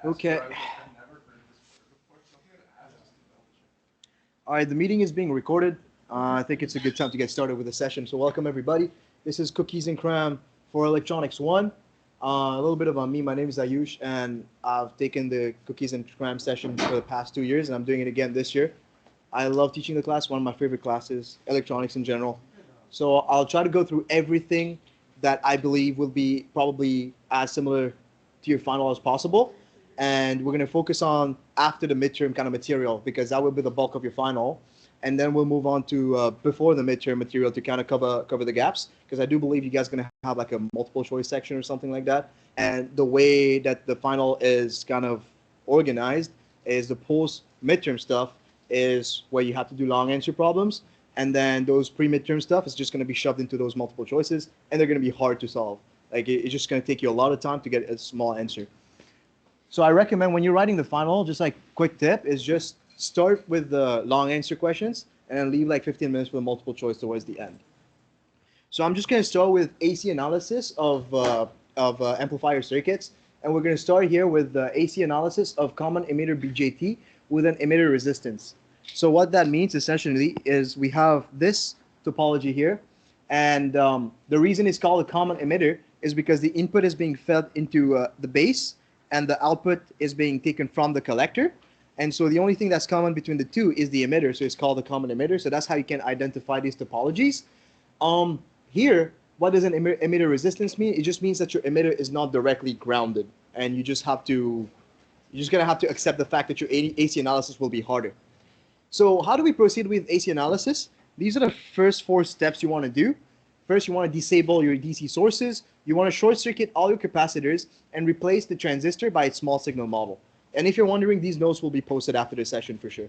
Okay. All right, the meeting is being recorded. I think it's a good time to get started with the session. So welcome everybody. This is Cookies and Cram for Electronics 1. A little bit about me. My name is Ayush, and I've taken the Cookies and Cram session for the past 2 years, and I'm doing it again this year. I love teaching the class. One of my favorite classes, electronics in general. So I'll try to go through everything that I believe will be probably as similar to your final as possible. And we're going to focus on after the midterm kind of material because that will be the bulk of your final. And then we'll move on to before the midterm material to kind of cover the gaps, because I do believe you guys are going to have like a multiple choice section or something like that. And the way that the final is kind of organized is the post midterm stuff is where you have to do long answer problems. And then those pre-midterm stuff is just going to be shoved into those multiple choices, and they're going to be hard to solve. Like it's just going to take you a lot of time to get a small answer. So I recommend when you're writing the final, just like quick tip is just start with the long answer questions and then leave like 15 minutes for the multiple choice towards the end. So I'm just going to start with AC analysis of amplifier circuits. And we're going to start here with the AC analysis of common emitter BJT with an emitter resistance. So what that means essentially is we have this topology here. And the reason it's called a common emitter is because the input is being fed into the base, and the output is being taken from the collector. And so the only thing that's common between the two is the emitter, so it's called a common emitter. So that's how you can identify these topologies. Here, what does an emitter resistance mean? It just means that your emitter is not directly grounded, and you're just gonna have to accept the fact that your AC analysis will be harder. So how do we proceed with AC analysis? These are the first 4 steps you want to do. First, you want to disable your DC sources. You want to short circuit all your capacitors and replace the transistor by its small signal model. And if you're wondering, these notes will be posted after the session for sure.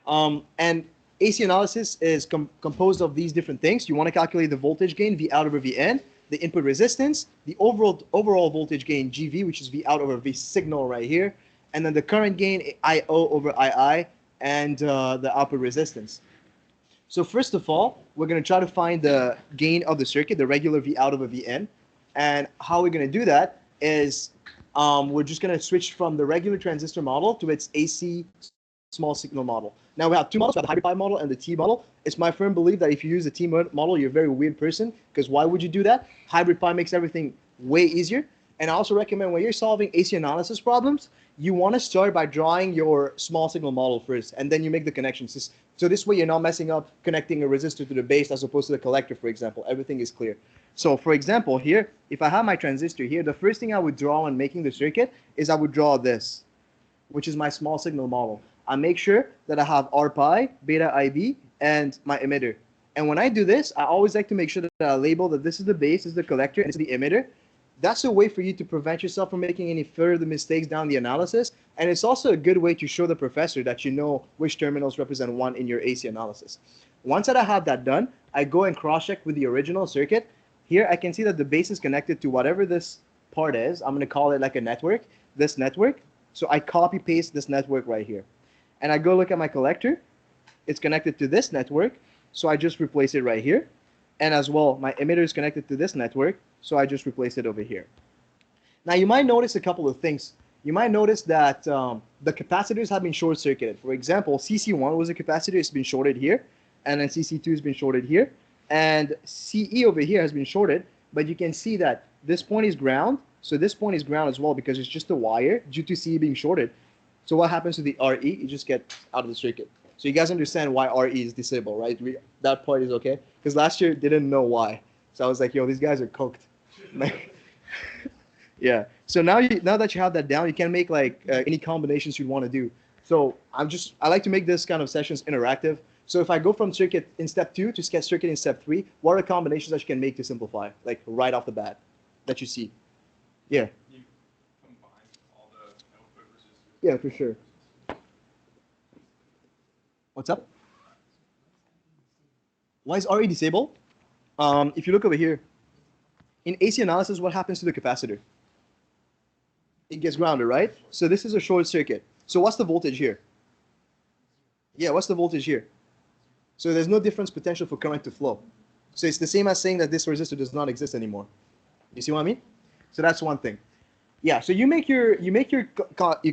And AC analysis is composed of these different things. You want to calculate the voltage gain, V out over Vn, the input resistance, the overall voltage gain, GV, which is V out over V signal right here, and then the current gain, IO over II, and the output resistance. So first of all, we're going to try to find the gain of the circuit, the regular V out over Vn. And how we're going to do that is we're just going to switch from the regular transistor model to its AC small signal model. Now we have 2 models, we have the hybrid pi model and the T model. It's my firm belief that if you use the T model, you're a very weird person, because why would you do that? Hybrid pi makes everything way easier. And I also recommend when you're solving AC analysis problems, you want to start by drawing your small signal model first, and then you make the connections. So this way you're not messing up connecting a resistor to the base as opposed to the collector, for example. Everything is clear. So for example, here, if I have my transistor here, the first thing I would draw when making the circuit is I would draw this, which is my small signal model. I make sure that I have R pi, beta IB, and my emitter. And when I do this, I always like to make sure that I label that this is the base, this is the collector, and this is the emitter. That's a way for you to prevent yourself from making any further mistakes down the analysis. And it's also a good way to show the professor that you know which terminals represent one in your AC analysis. Once that I have that done, I go and cross-check with the original circuit. Here I can see that the base is connected to whatever this part is. I'm going to call it like a network, this network. So I copy-paste this network right here. And I go look at my collector. It's connected to this network. So I just replace it right here. And as well, my emitter is connected to this network, so I just replace it over here. Now, you might notice a couple of things. You might notice that the capacitors have been short-circuited. For example, CC1 was a capacitor, it's been shorted here, and then CC2 has been shorted here, and CE over here has been shorted, but you can see that this point is ground, so this point is ground as well because it's just a wire due to CE being shorted. So what happens to the RE? You just get out of the circuit. So you guys understand why RE is disabled, right? That part is okay. Because last year didn't know why. So I was like, yo, these guys are coked. Yeah. So now that you have that down, you can make like any combinations you'd want to do. So I like to make this kind of sessions interactive. So if I go from circuit in step 2 to circuit in step 3, what are the combinations that you can make to simplify, like right off the bat, that you see? Yeah. You combine all the output resistors. Yeah, for sure. What's up? Why is RE disabled? If you look over here, in AC analysis, what happens to the capacitor? It gets grounded, right? So this is a short circuit. So what's the voltage here? Yeah, what's the voltage here? So there's no difference potential for current to flow. So it's the same as saying that this resistor does not exist anymore. You see what I mean? So that's one thing. Yeah, so you make your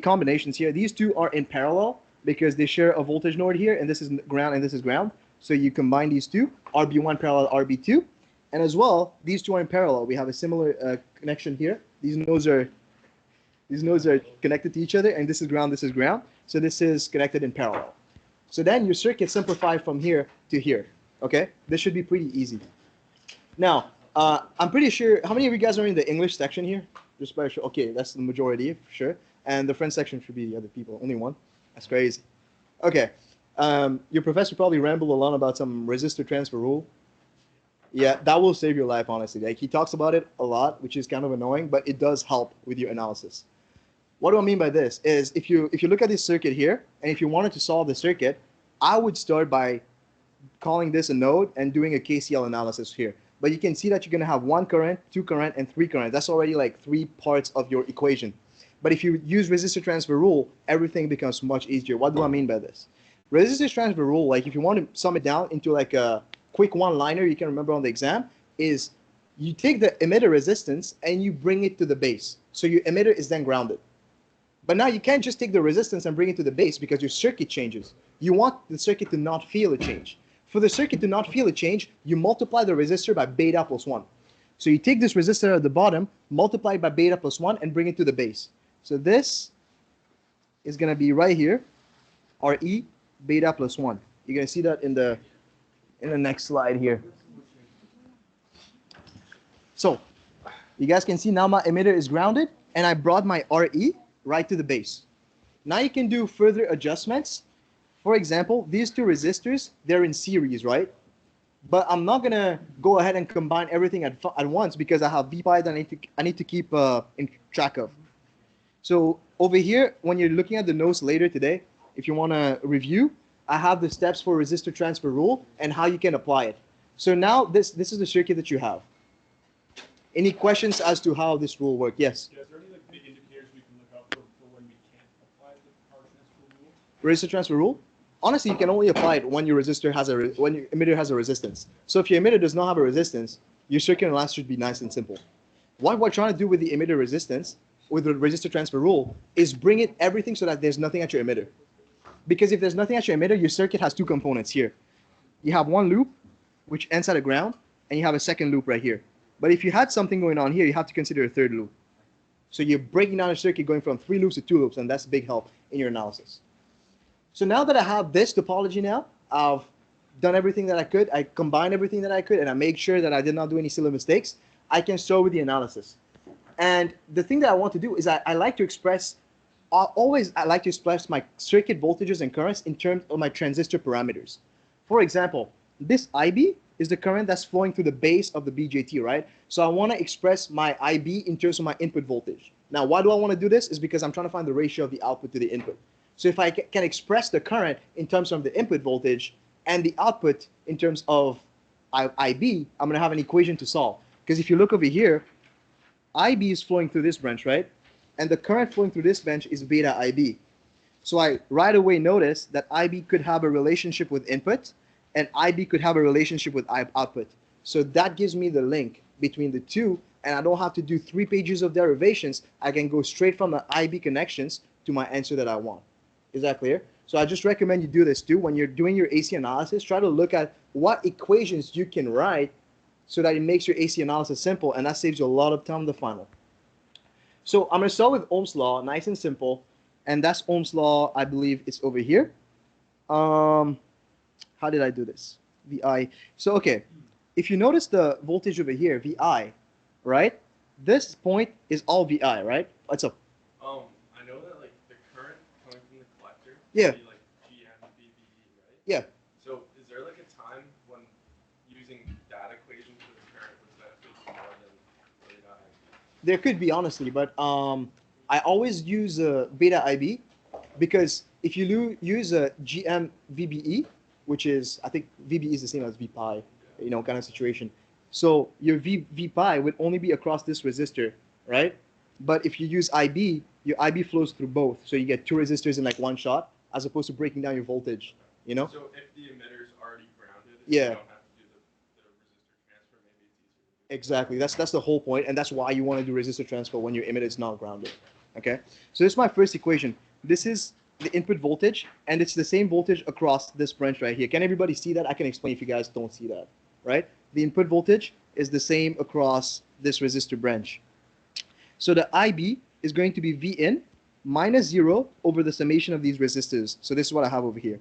combinations here. These two are in parallel because they share a voltage node here, and this is ground and this is ground. So you combine these two, RB1 parallel RB2, and as well these two are in parallel. We have a similar connection here. These nodes are connected to each other, and this is ground, this is ground. So this is connected in parallel. So then your circuit simplified from here to here. Okay, this should be pretty easy. Now, I'm pretty sure. How many of you guys are in the English section here? Just by sure. Okay, that's the majority for sure. And the French section should be the other people. Only one. That's crazy. Okay. Your professor probably rambled a lot about some resistor transfer rule. Yeah, that will save your life, honestly. Like he talks about it a lot, which is kind of annoying, but it does help with your analysis. What do I mean by this? Is if you look at this circuit here, and if you wanted to solve the circuit, I would start by calling this a node and doing a KCL analysis here. But you can see that you're going to have one current, two current, and three current. That's already like 3 parts of your equation. But if you use resistor transfer rule, everything becomes much easier. What do I mean by this? Resistor transfer rule, like if you want to sum it down into like a quick one-liner you can remember on the exam, is you take the emitter resistance and you bring it to the base. So your emitter is then grounded. But now you can't just take the resistance and bring it to the base because your circuit changes. You want the circuit to not feel a change. For the circuit to not feel a change, you multiply the resistor by beta plus 1. So you take this resistor at the bottom, multiply it by beta plus 1, and bring it to the base. So this is going to be right here, RE beta plus 1. You're going to see that in the next slide here. So you guys can see now my emitter is grounded, and I brought my RE right to the base. Now you can do further adjustments. For example, these two resistors, they're in series, right? But I'm not gonna go ahead and combine everything at once because I have VPI that I need to keep in track of. So over here, when you're looking at the notes later today, if you want to review, I have the steps for resistor transfer rule and how you can apply it. So now this is the circuit that you have. Any questions as to how this rule works? Yes. Yeah, is there any like big indicators we can look up for when we can't apply the power transfer rule? Resistor transfer rule? Honestly, you can only apply it when your resistor has when your emitter has a resistance. So if your emitter does not have a resistance, your circuit analysis should be nice and simple. What we're trying to do with the emitter resistance, with the resistor transfer rule, is bring it everything so that there's nothing at your emitter. Because if there's nothing at your emitter, your circuit has two components here. You have one loop, which ends at a ground, and you have a second loop right here. But if you had something going on here, you have to consider a third loop. So you're breaking down a circuit going from 3 loops to 2 loops, and that's a big help in your analysis. So now that I have this topology now, I've done everything that I could, I combined everything that I could, and I made sure that I did not do any silly mistakes, I can start with the analysis. And the thing that I want to do is I like to express, I like to express my circuit voltages and currents in terms of my transistor parameters. For example, this IB is the current that's flowing through the base of the BJT, right? So I want to express my IB in terms of my input voltage. Now, why do I want to do this? Is because I'm trying to find the ratio of the output to the input. So if I can express the current in terms of the input voltage and the output in terms of IB, I'm going to have an equation to solve. Because if you look over here, IB is flowing through this branch, right? And the current flowing through this branch is beta IB. So I right away notice that IB could have a relationship with input, and IB could have a relationship with output. So that gives me the link between the two, and I don't have to do 3 pages of derivations. I can go straight from the IB connections to my answer that I want. Is that clear? So I just recommend you do this too. When you're doing your AC analysis, try to look at what equations you can write so that it makes your AC analysis simple, and that saves you a lot of time in the final. So I'm going to start with Ohm's law, nice and simple, and that's Ohm's law, I believe it's over here. How did I do this? VI. So, okay, if you notice the voltage over here, VI, right? This point is all VI, right? What's up? I know that like the current coming from the collector Yeah. would be like GM/VBE, right? Yeah. So is there like a time when using that equation for the current would benefit you more than beta IB? There could be, honestly, but I always use beta IB because if you use a GM VBE, which is, I think VBE is the same as VPi, you know, kind of situation. So your VPi would only be across this resistor, right? But if you use IB, your IB flows through both. So you get 2 resistors in like one shot, as opposed to breaking down your voltage, you know? So if the emitter is already grounded, Yeah. you don't have to do the resistor transfer, maybe it's easier to do Exactly. That's the whole point, and that's why you want to do resistor transfer when your emitter is not grounded. Okay. So this is my first equation. This is the input voltage, and it's the same voltage across this branch right here. Can everybody see that? I can explain if you guys don't see that. Right? The input voltage is the same across this resistor branch. So the IB is going to be Vin minus 0 over the summation of these resistors. So this is what I have over here.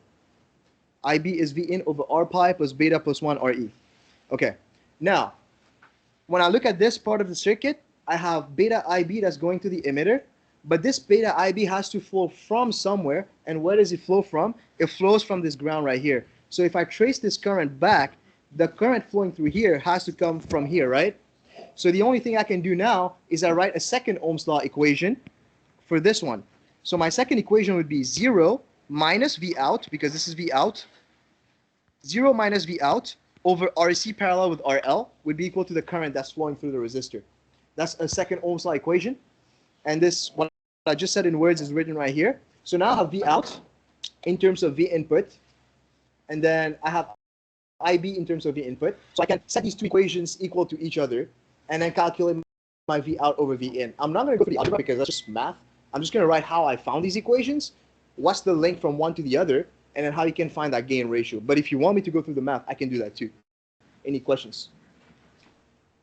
IB is Vin over R pi plus beta plus 1 Re. Okay. Now, when I look at this part of the circuit, I have beta IB that's going to the emitter, but this beta IB has to flow from somewhere, and where does it flow from? It flows from this ground right here. So if I trace this current back, the current flowing through here has to come from here, right? So the only thing I can do now is I write a second Ohm's law equation for this one. So my second equation would be 0 minus V out, because this is V out, 0 minus V out over RC parallel with RL would be equal to the current that's flowing through the resistor. That's a second Ohm's law equation. And this, what I just said in words, is written right here. So now I have V out in terms of V input. And then I have IB in terms of V input. So I can set these two equations equal to each other and then calculate my V out over V in. I'm not going to go for the algebra because that's just math. I'm just going to write how I found these equations, what's the link from one to the other, and then how you can find that gain ratio. But if you want me to go through the math, I can do that too. Any questions?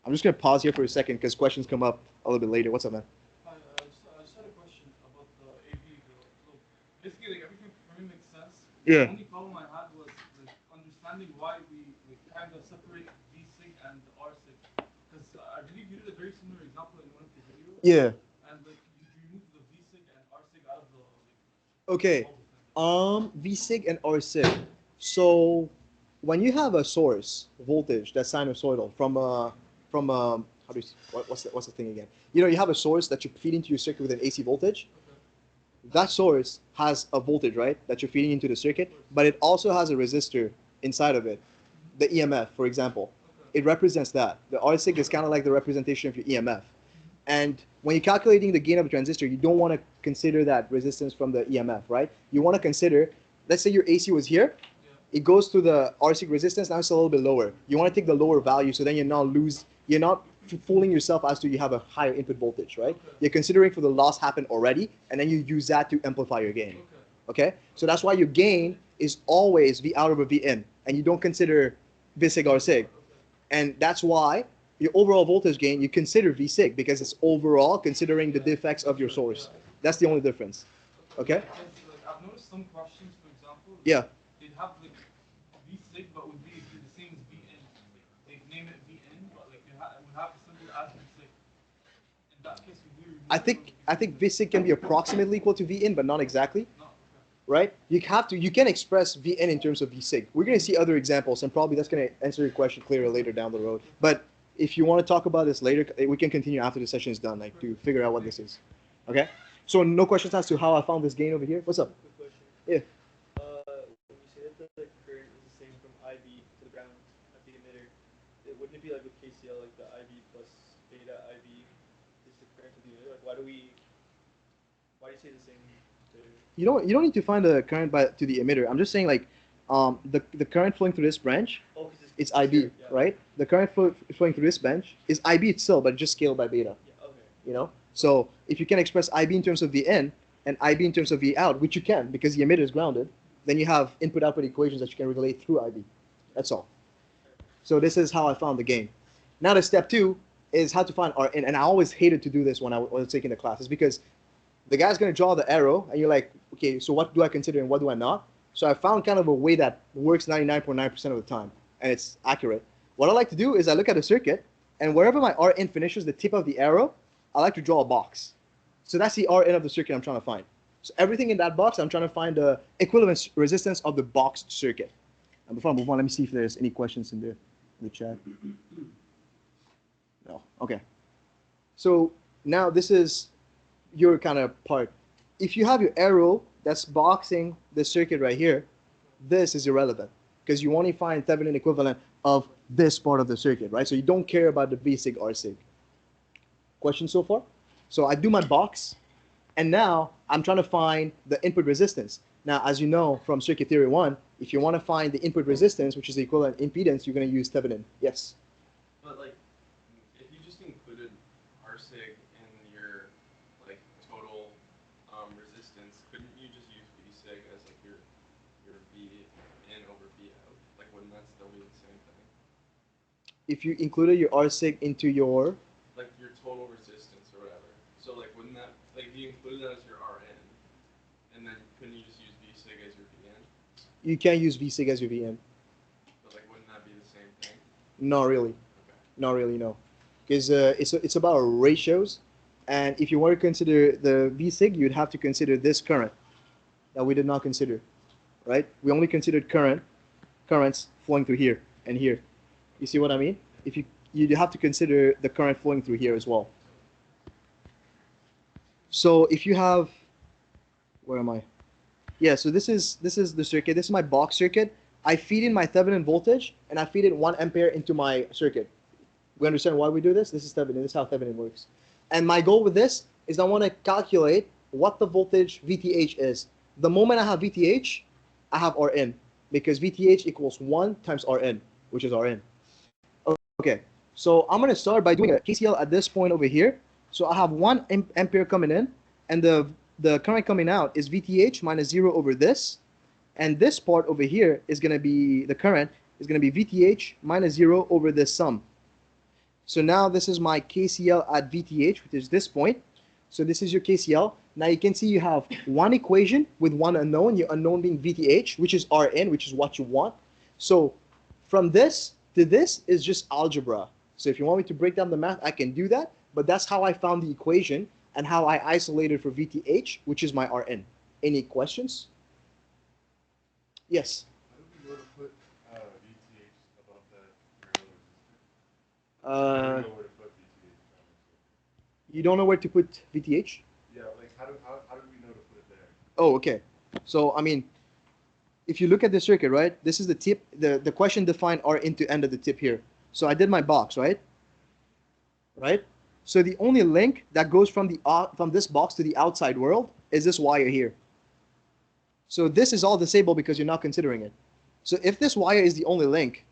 I'm just going to pause here for a second because questions come up a little bit later. What's up, man? I just had a question about the AB. So basically, like, everything for me makes sense. Yeah. The only problem I had was like, understanding why we kind of separate V sig and R sig. Because I believe you did a very similar example in one of the videos. Yeah. And like you removed the V sig and R sig out of the Okay. V sig and R sig. So when you have a source voltage that's sinusoidal from a how do you what's the thing again? You know, you have a source that you feed into your circuit with an AC voltage. That source has a voltage, right, that you're feeding into the circuit, but it also has a resistor inside of it, the EMF, for example. It represents that. The R sig is kind of like the representation of your EMF. And when you're calculating the gain of a transistor, you don't want to consider that resistance from the EMF, right? You want to consider, let's say your AC was here, it goes to the R sig resistance, now it's a little bit lower. You want to take the lower value so then you're not fooling yourself as to you have a higher input voltage, right? You're considering for the loss happened already, and then you use that to amplify your gain. Okay? So that's why your gain is always V out over V in, and you don't consider V sig R sig. And that's why your overall voltage gain, you consider V sig because it's overall considering the defects of your source. That's the only difference. Okay? Because, like, I've noticed some questions, for example, Yeah. they'd have like V sig, but would be the same as V in. Like, they'd name it V in, but like it would have the symbol as V sig. In that case, would we remove I think V sig can be approximately equal to V in, but not exactly. No, okay. Right? You can express Vn in terms of V sig. We're going to see other examples, and probably that's going to answer your question clearer later down the road. But if you want to talk about this later, we can continue after the session is done, like to figure out what this is. Okay? So no questions as to how I found this gain over here. What's up? Quick question. Yeah. When you say that the current is the same from IB to the ground at the emitter, wouldn't it be like with KCL, like the IB plus beta IB is the current to the emitter? Like, why do you say the same? You don't need to find the current to the emitter. I'm just saying like the current flowing through this branch is IB, here, yeah. right? The current flowing through this branch is IB itself, but just scaled by beta. Yeah, okay. You know? So if you can express IB in terms of V in and IB in terms of V out, which you can because the emitter is grounded, then you have input-output equations that you can relate through IB. That's all. So this is how I found the gain. Now the step 2 is how to find R in, and I always hated to do this when I was taking the classes because the guy's going to draw the arrow, and you're like, okay, so what do I consider and what do I not? So I found kind of a way that works 99.9% of the time, and it's accurate. What I like to do is I look at the circuit, and wherever my R in finishes the tip of the arrow, I like to draw a box. So that's the R in of the circuit I'm trying to find. So everything in that box, I'm trying to find the equivalent resistance of the boxed circuit. And before I move on, let me see if there's any questions in the chat. No. Okay. So now this is your kind of part. If you have your arrow that's boxing the circuit right here, this is irrelevant because you only find Thevenin equivalent of this part of the circuit, right? So you don't care about the V sig, R sig. Question so far? So I do my box, and now I'm trying to find the input resistance. Now, as you know from circuit theory 1, if you want to find the input resistance, which is the equivalent impedance, you're going to use Thevenin. Yes? But like resistance, couldn't you just use V-sig as like your V in over V out? Like, wouldn't that still be the same thing? If you included your R sig into your, Like your total resistance or whatever. So like, wouldn't that, like, if you included that as your Rn, and then couldn't you just use V-sig as your Vn? you can't use V sig as your Vn. But like, wouldn't that be the same thing? Not really. Okay. Not really, no. Because it's about ratios, and if you want to consider the V sig, you'd have to consider this current that we did not consider, right? We only considered currents flowing through here and here. You see what I mean? If you have to consider the current flowing through here as well. So if you have, where am I? Yeah, so this is the circuit. This is my box circuit. I feed in my Thevenin voltage, and I feed in 1 ampere into my circuit. We understand why we do this? This is Thevenin. This is how Thevenin works. And my goal with this is I want to calculate what the voltage VTH is. The moment I have VTH, I have Rn, because VTH equals 1 times Rn, which is Rn. Okay, so I'm going to start by doing a KCL at this point over here. So I have 1 ampere coming in, and the current coming out is VTH minus 0 over this. And this part over here is going to be, the current is going to be VTH minus 0 over this sum. So now this is my KCL at VTH, which is this point. So this is your KCL. Now you can see you have one equation with one unknown, your unknown being VTH, which is Rn, which is what you want. So from this to this is just algebra. So if you want me to break down the math, I can do that. But that's how I found the equation and how I isolated for VTH, which is my Rn. Any questions? Yes? How do we know to put VTH above the parallel resistor? Uh, I don't know where to put VTH. you don't know where to put VTH? Yeah, like how do we know to put it there? Oh, okay. So, I mean, if you look at the circuit, right, this is the tip, the question defined R into end of the tip here. So I did my box, right? Right? So the only link that goes from this box to the outside world is this wire here. So this is all disabled because you're not considering it. So if this wire is the only link,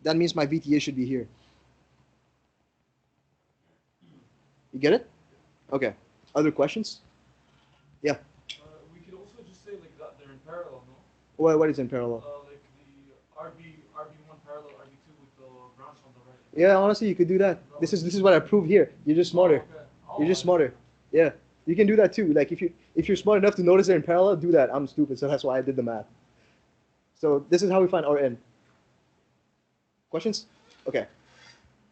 that means my VTA should be here. You get it? Okay. Other questions? Yeah. We could also just say like that they're in parallel, no? What is in parallel? Like the RB1 parallel RB2 with the branch on the right. Yeah, honestly, you could do that. This is what I proved here. You're just smarter. Oh, okay. You're just smarter. Yeah, you can do that too. Like if you're smart enough to notice they're in parallel, do that. I'm stupid, so that's why I did the math. So this is how we find Rn. Questions? Okay.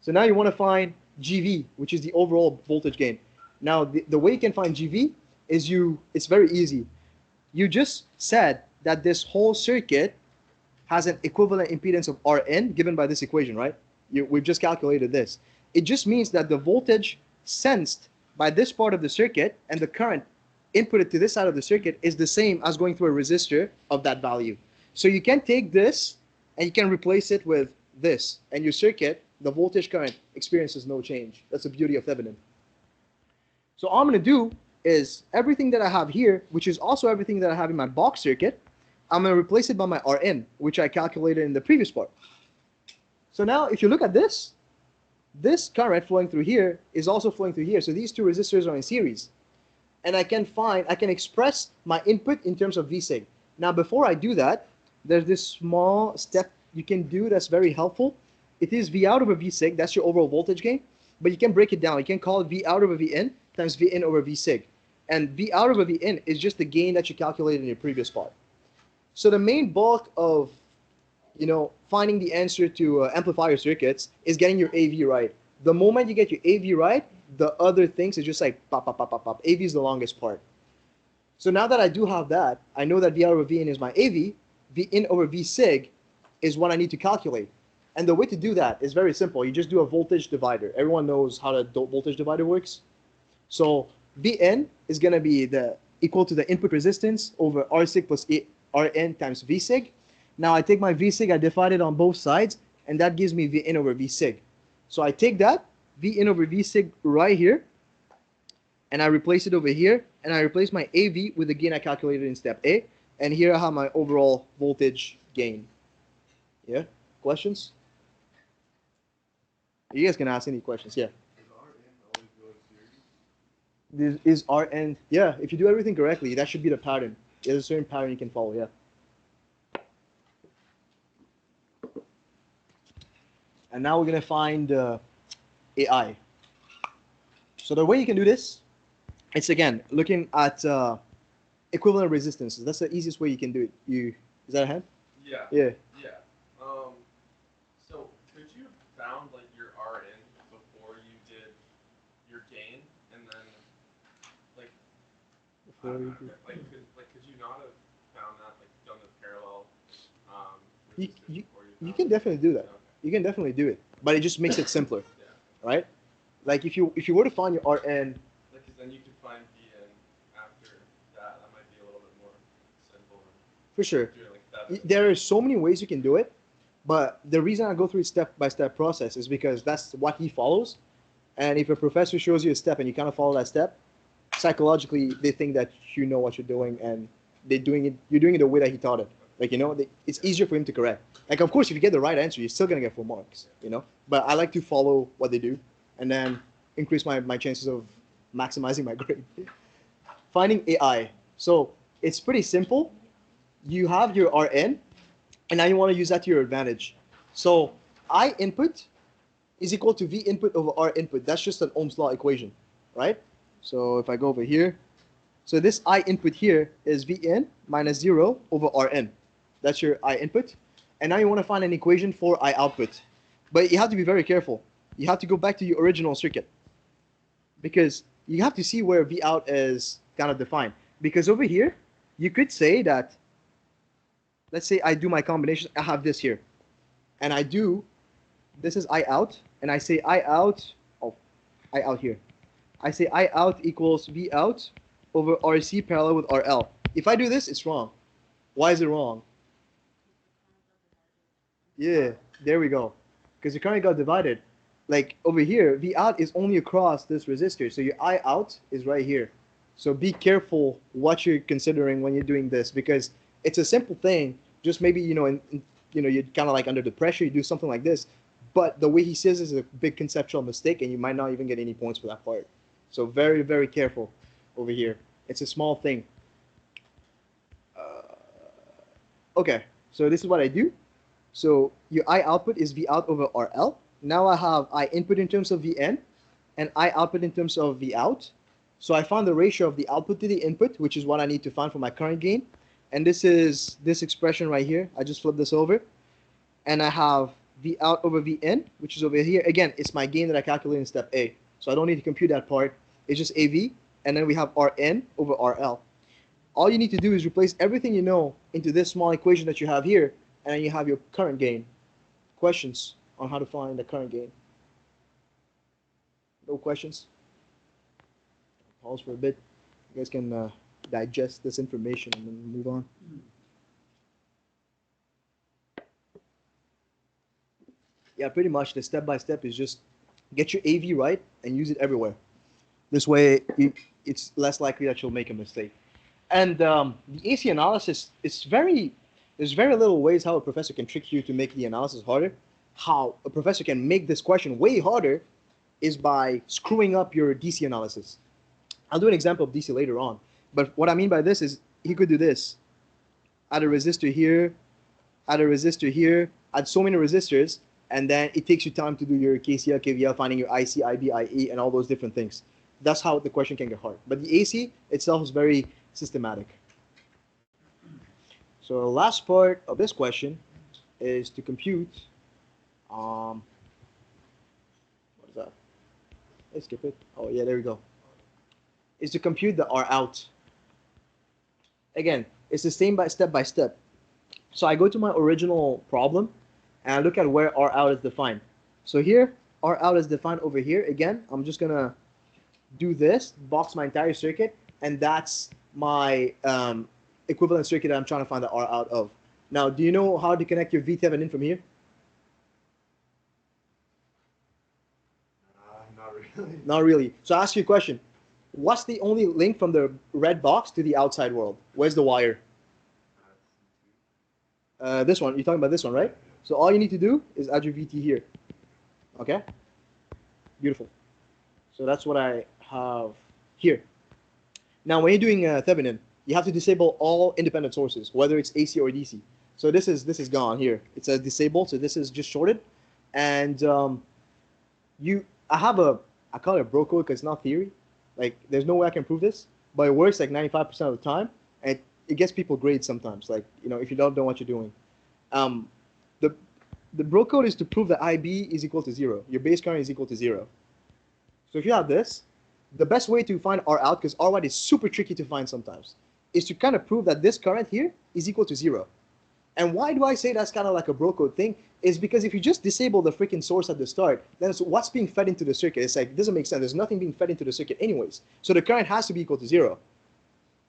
So now you want to find GV, which is the overall voltage gain. Now the way you can find GV is it's very easy. You just said that this whole circuit has an equivalent impedance of Rn given by this equation, right? We've just calculated this. It just means that the voltage sensed by this part of the circuit and the current inputted to this side of the circuit is the same as going through a resistor of that value. So you can take this and you can replace it with this, and your circuit, the voltage current, experiences no change. That's the beauty of Thevenin. So all I'm going to do is everything that I have here, which is also everything that I have in my box circuit, I'm going to replace it by my Rn, which I calculated in the previous part. So now if you look at this current flowing through here is also flowing through here. So these two resistors are in series. And I can express my input in terms of Vsig. Now before I do that, there's this small step you can do that's very helpful. It is V out over Vsig, that's your overall voltage gain. But you can break it down. You can call it V out over Vn times Vn over Vsig. And V out over Vn is just the gain that you calculated in your previous part. So the main bulk of finding the answer to amplifier circuits is getting your AV right. The moment you get your AV right, the other things is just like pop, pop, pop, pop, pop. AV is the longest part. So now that I do have that, I know that V out over Vn is my AV, Vin over Vsig is what I need to calculate. And the way to do that is very simple. You just do a voltage divider. Everyone knows how the voltage divider works. So Vn is going to be equal to the input resistance over Rsig plus Rn times Vsig. Now I take my Vsig, I divide it on both sides, and that gives me Vin over Vsig. So I take that, Vin over Vsig right here, and I replace it over here, and I replace my AV with the gain I calculated in step A, and here I have my overall voltage gain. Yeah? Questions? You guys can ask any questions, yeah. Does Rn always go in series? This is Rn. Yeah, if you do everything correctly, that should be the pattern. There's a certain pattern you can follow. Yeah. And now we're gonna find AI. So the way you can do this, it's again looking at equivalent resistances. That's the easiest way you can do it. Is that a hand? Yeah. Yeah. Yeah. So could you have found like your RN before you did your gain, and then like Before you do- could you not have found that like done the parallel You, resistors you, before you you found can definitely do that. Okay. You can definitely do it, but it just makes it simpler, Yeah. right? Like if you were to find your Rn, Like, 'cause then you could find VN after that. That might be a little bit more simple than for sure, doing like that. there are so many ways you can do it, but the reason I go through a step-by-step process is because that's what he follows. And if a professor shows you a step and you kind of follow that step, psychologically they think that you know what you're doing and you're doing it the way that he taught it. Like it's easier for him to correct. Like of course if you get the right answer, you're still gonna get full marks. But I like to follow what they do and then increase my chances of maximizing my grade. Finding AI. So it's pretty simple. You have your Rn, and now you want to use that to your advantage. So I input is equal to V input over R input. That's just an Ohm's law equation, right? So if I go over here, so this I input here is Vn minus 0 over Rn. That's your I input. And now you want to find an equation for I output. But you have to be very careful. You have to go back to your original circuit because you have to see where V out is kind of defined. Because over here, you could say that, let's say I do my combination, I have this here. And this is I out, and I say I out here. I say I out equals V out over RC parallel with RL. If I do this, it's wrong. Why is it wrong? Yeah, there we go. Because the current got divided. Like over here, V out is only across this resistor. So your I out is right here. So be careful what you're considering when you're doing this because it's a simple thing. Just maybe, you're kind of like under the pressure, you do something like this. But the way he says is a big conceptual mistake and you might not even get any points for that part. So very, very careful over here. It's a small thing. Okay, so this is what I do. So your I output is V out over RL. Now I have I input in terms of Vn and I output in terms of V out. So I found the ratio of the output to the input, which is what I need to find for my current gain. And this is this expression right here. I just flip this over. And I have V out over Vn, which is over here. Again, it's my gain that I calculated in step A. So I don't need to compute that part. It's just AV. And then we have Rn over RL. All you need to do is replace everything you know into this small equation that you have here. And then you have your current gain. Questions on how to find the current gain? No questions? Pause for a bit. You guys can digest this information and then move on. Yeah, pretty much the step-by-step is just get your AV right and use it everywhere. This way, it's less likely that you'll make a mistake. And the AC analysis, there's very little ways how a professor can trick you to make the analysis harder. How a professor can make this question way harder is by screwing up your DC analysis. I'll do an example of DC later on. But what I mean by this is he could do this. Add a resistor here, add a resistor here, add so many resistors, and then it takes you time to do your KCL, KVL, finding your IC, IB, IE, and all those different things. That's how the question can get hard. But the AC itself is very systematic. So the last part of this question is to compute, what is that? Let's skip it. Oh yeah, there we go. Is to compute the R out. Again, it's the same step by step. So I go to my original problem and I look at where R out is defined. So here, R out is defined over here. Again, I'm just gonna do this, box my entire circuit, and that's my equivalent circuit that I'm trying to find the R out of. Now, do you know how to connect your VTEV in from here? Not really. Not really. So I ask you a question. What's the only link from the red box to the outside world? Where's the wire? This one. You're talking about this one, right? So all you need to do is add your VT here. Okay? Beautiful. So that's what I have here. Now, when you're doing Thevenin, you have to disable all independent sources, whether it's AC or DC. So this is gone here. It's a disabled, so this is just shorted. And I call it a bro code because it's not theory. Like, there's no way I can prove this, but it works like 95% of the time, and it gets people grades sometimes. Like, if you don't know what you're doing. The bro code is to prove that IB is equal to 0. Your base current is equal to 0. So if you have this, the best way to find R out, because R out is super tricky to find sometimes, is to kind of prove that this current here is equal to 0. And why do I say that's kind of like a bro code thing? Is because if you just disable the freaking source at the start, then it's what's being fed into the circuit. It's like, it doesn't make sense. There's nothing being fed into the circuit anyways. So the current has to be equal to 0.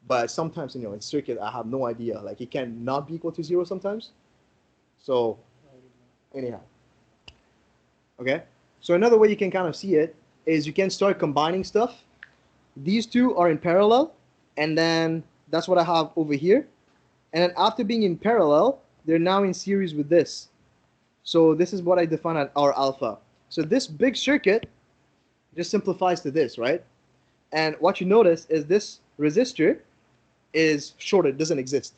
But sometimes, in circuit, I have no idea. Like, it can not be equal to 0 sometimes. So anyhow, okay, so another way you can kind of see it is you can start combining stuff. These two are in parallel, and then that's what I have over here, and then after being in parallel, they're now in series with this. So this is what I define as R alpha. So this big circuit just simplifies to this, right? And what you notice is this resistor is shorted, doesn't exist,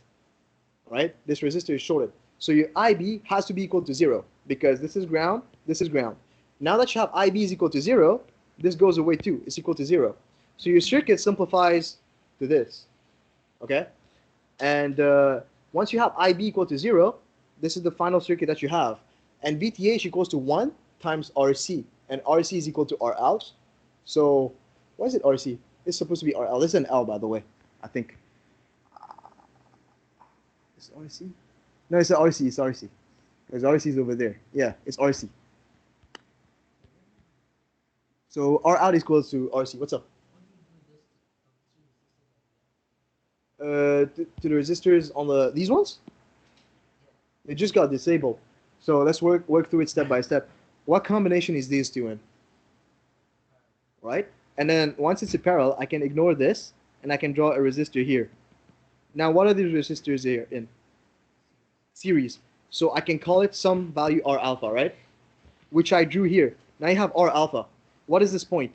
right? This resistor is shorted. So your IB has to be equal to 0 because this is ground, this is ground. Now that you have IB is equal to 0, this goes away too. It's equal to 0. So your circuit simplifies to this, okay? And once you have IB equal to 0, this is the final circuit that you have. And VTH equals to 1 times RC. And RC is equal to R out. So why is it RC? It's supposed to be RL. This is an L, by the way, I think. Is it RC? No, it's RC. It's RC. Because RC is over there. Yeah, it's RC. So R out is equal to RC. What's up? To the resistors on these ones? They just got disabled. So let's work through it step by step. What combination is these two in? Right? And then once it's in parallel, I can ignore this and I can draw a resistor here. Now, what are these resistors here in? Series. So I can call it some value R alpha, right? Which I drew here. Now you have R alpha. What is this point?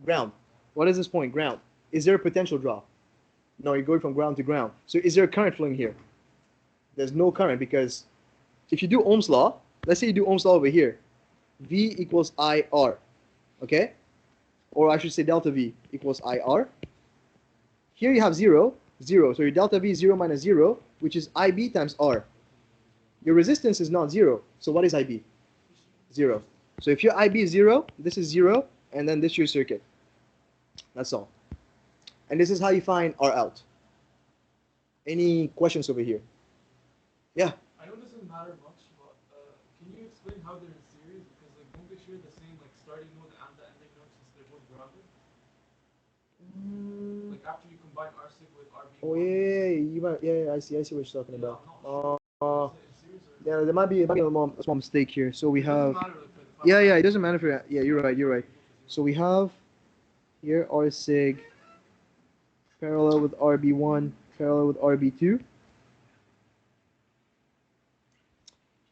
Ground. What is this point? Ground. Is there a potential drop? No, you're going from ground to ground. So is there a current flowing here? There's no current because if you do Ohm's law, let's say you do Ohm's law over here. V equals IR. Okay? Or I should say delta V equals IR. Here you have 0, 0. So your delta V is 0 minus 0, which is IB times R. Your resistance is not 0. So what is IB? 0. So if your IB is 0, this is 0, and then this is your circuit. That's all. And this is how you find R out. Any questions over here? Yeah? I know this doesn't matter much, but can you explain how they're in series? Because like, don't they share the same like starting node and the ending node since they're both grounded? Like after you combine R6 with RB. Oh yeah, I see what you're talking about. Yeah, there might be a small mistake here. So we have. Yeah, it doesn't matter for. Yeah, you're right. So we have here R sig parallel with RB1, parallel with RB2.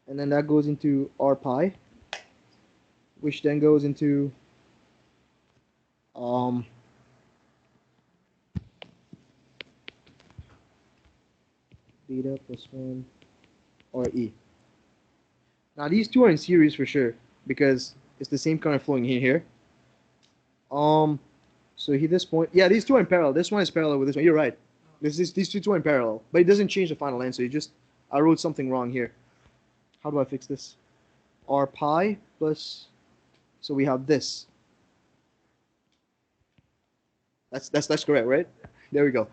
And then that goes into R pi, which then goes into beta plus 1 RE. Now these two are in series for sure because it's the same current flowing in here. So here this point, yeah, these two are in parallel. This one is parallel with this one. You're right. These two are in parallel, but it doesn't change the final answer. I wrote something wrong here. How do I fix this? R pi plus, so we have this. That's correct, right? There we go.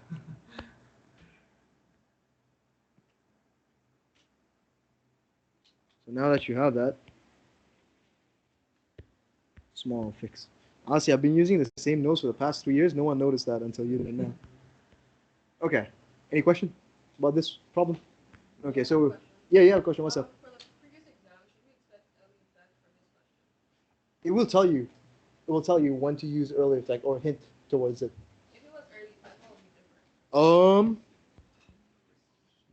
So now that you have that, small fix. Honestly, I've been using the same notes for the past 3 years. No one noticed that until you did now. Okay. Any question about this problem? Okay, so yeah, you have a question. What's up? For the previous exam, should we expect early effect for this question? It will tell you. It will tell you when to use early effect or hint towards it. If it was early effect, what would be different?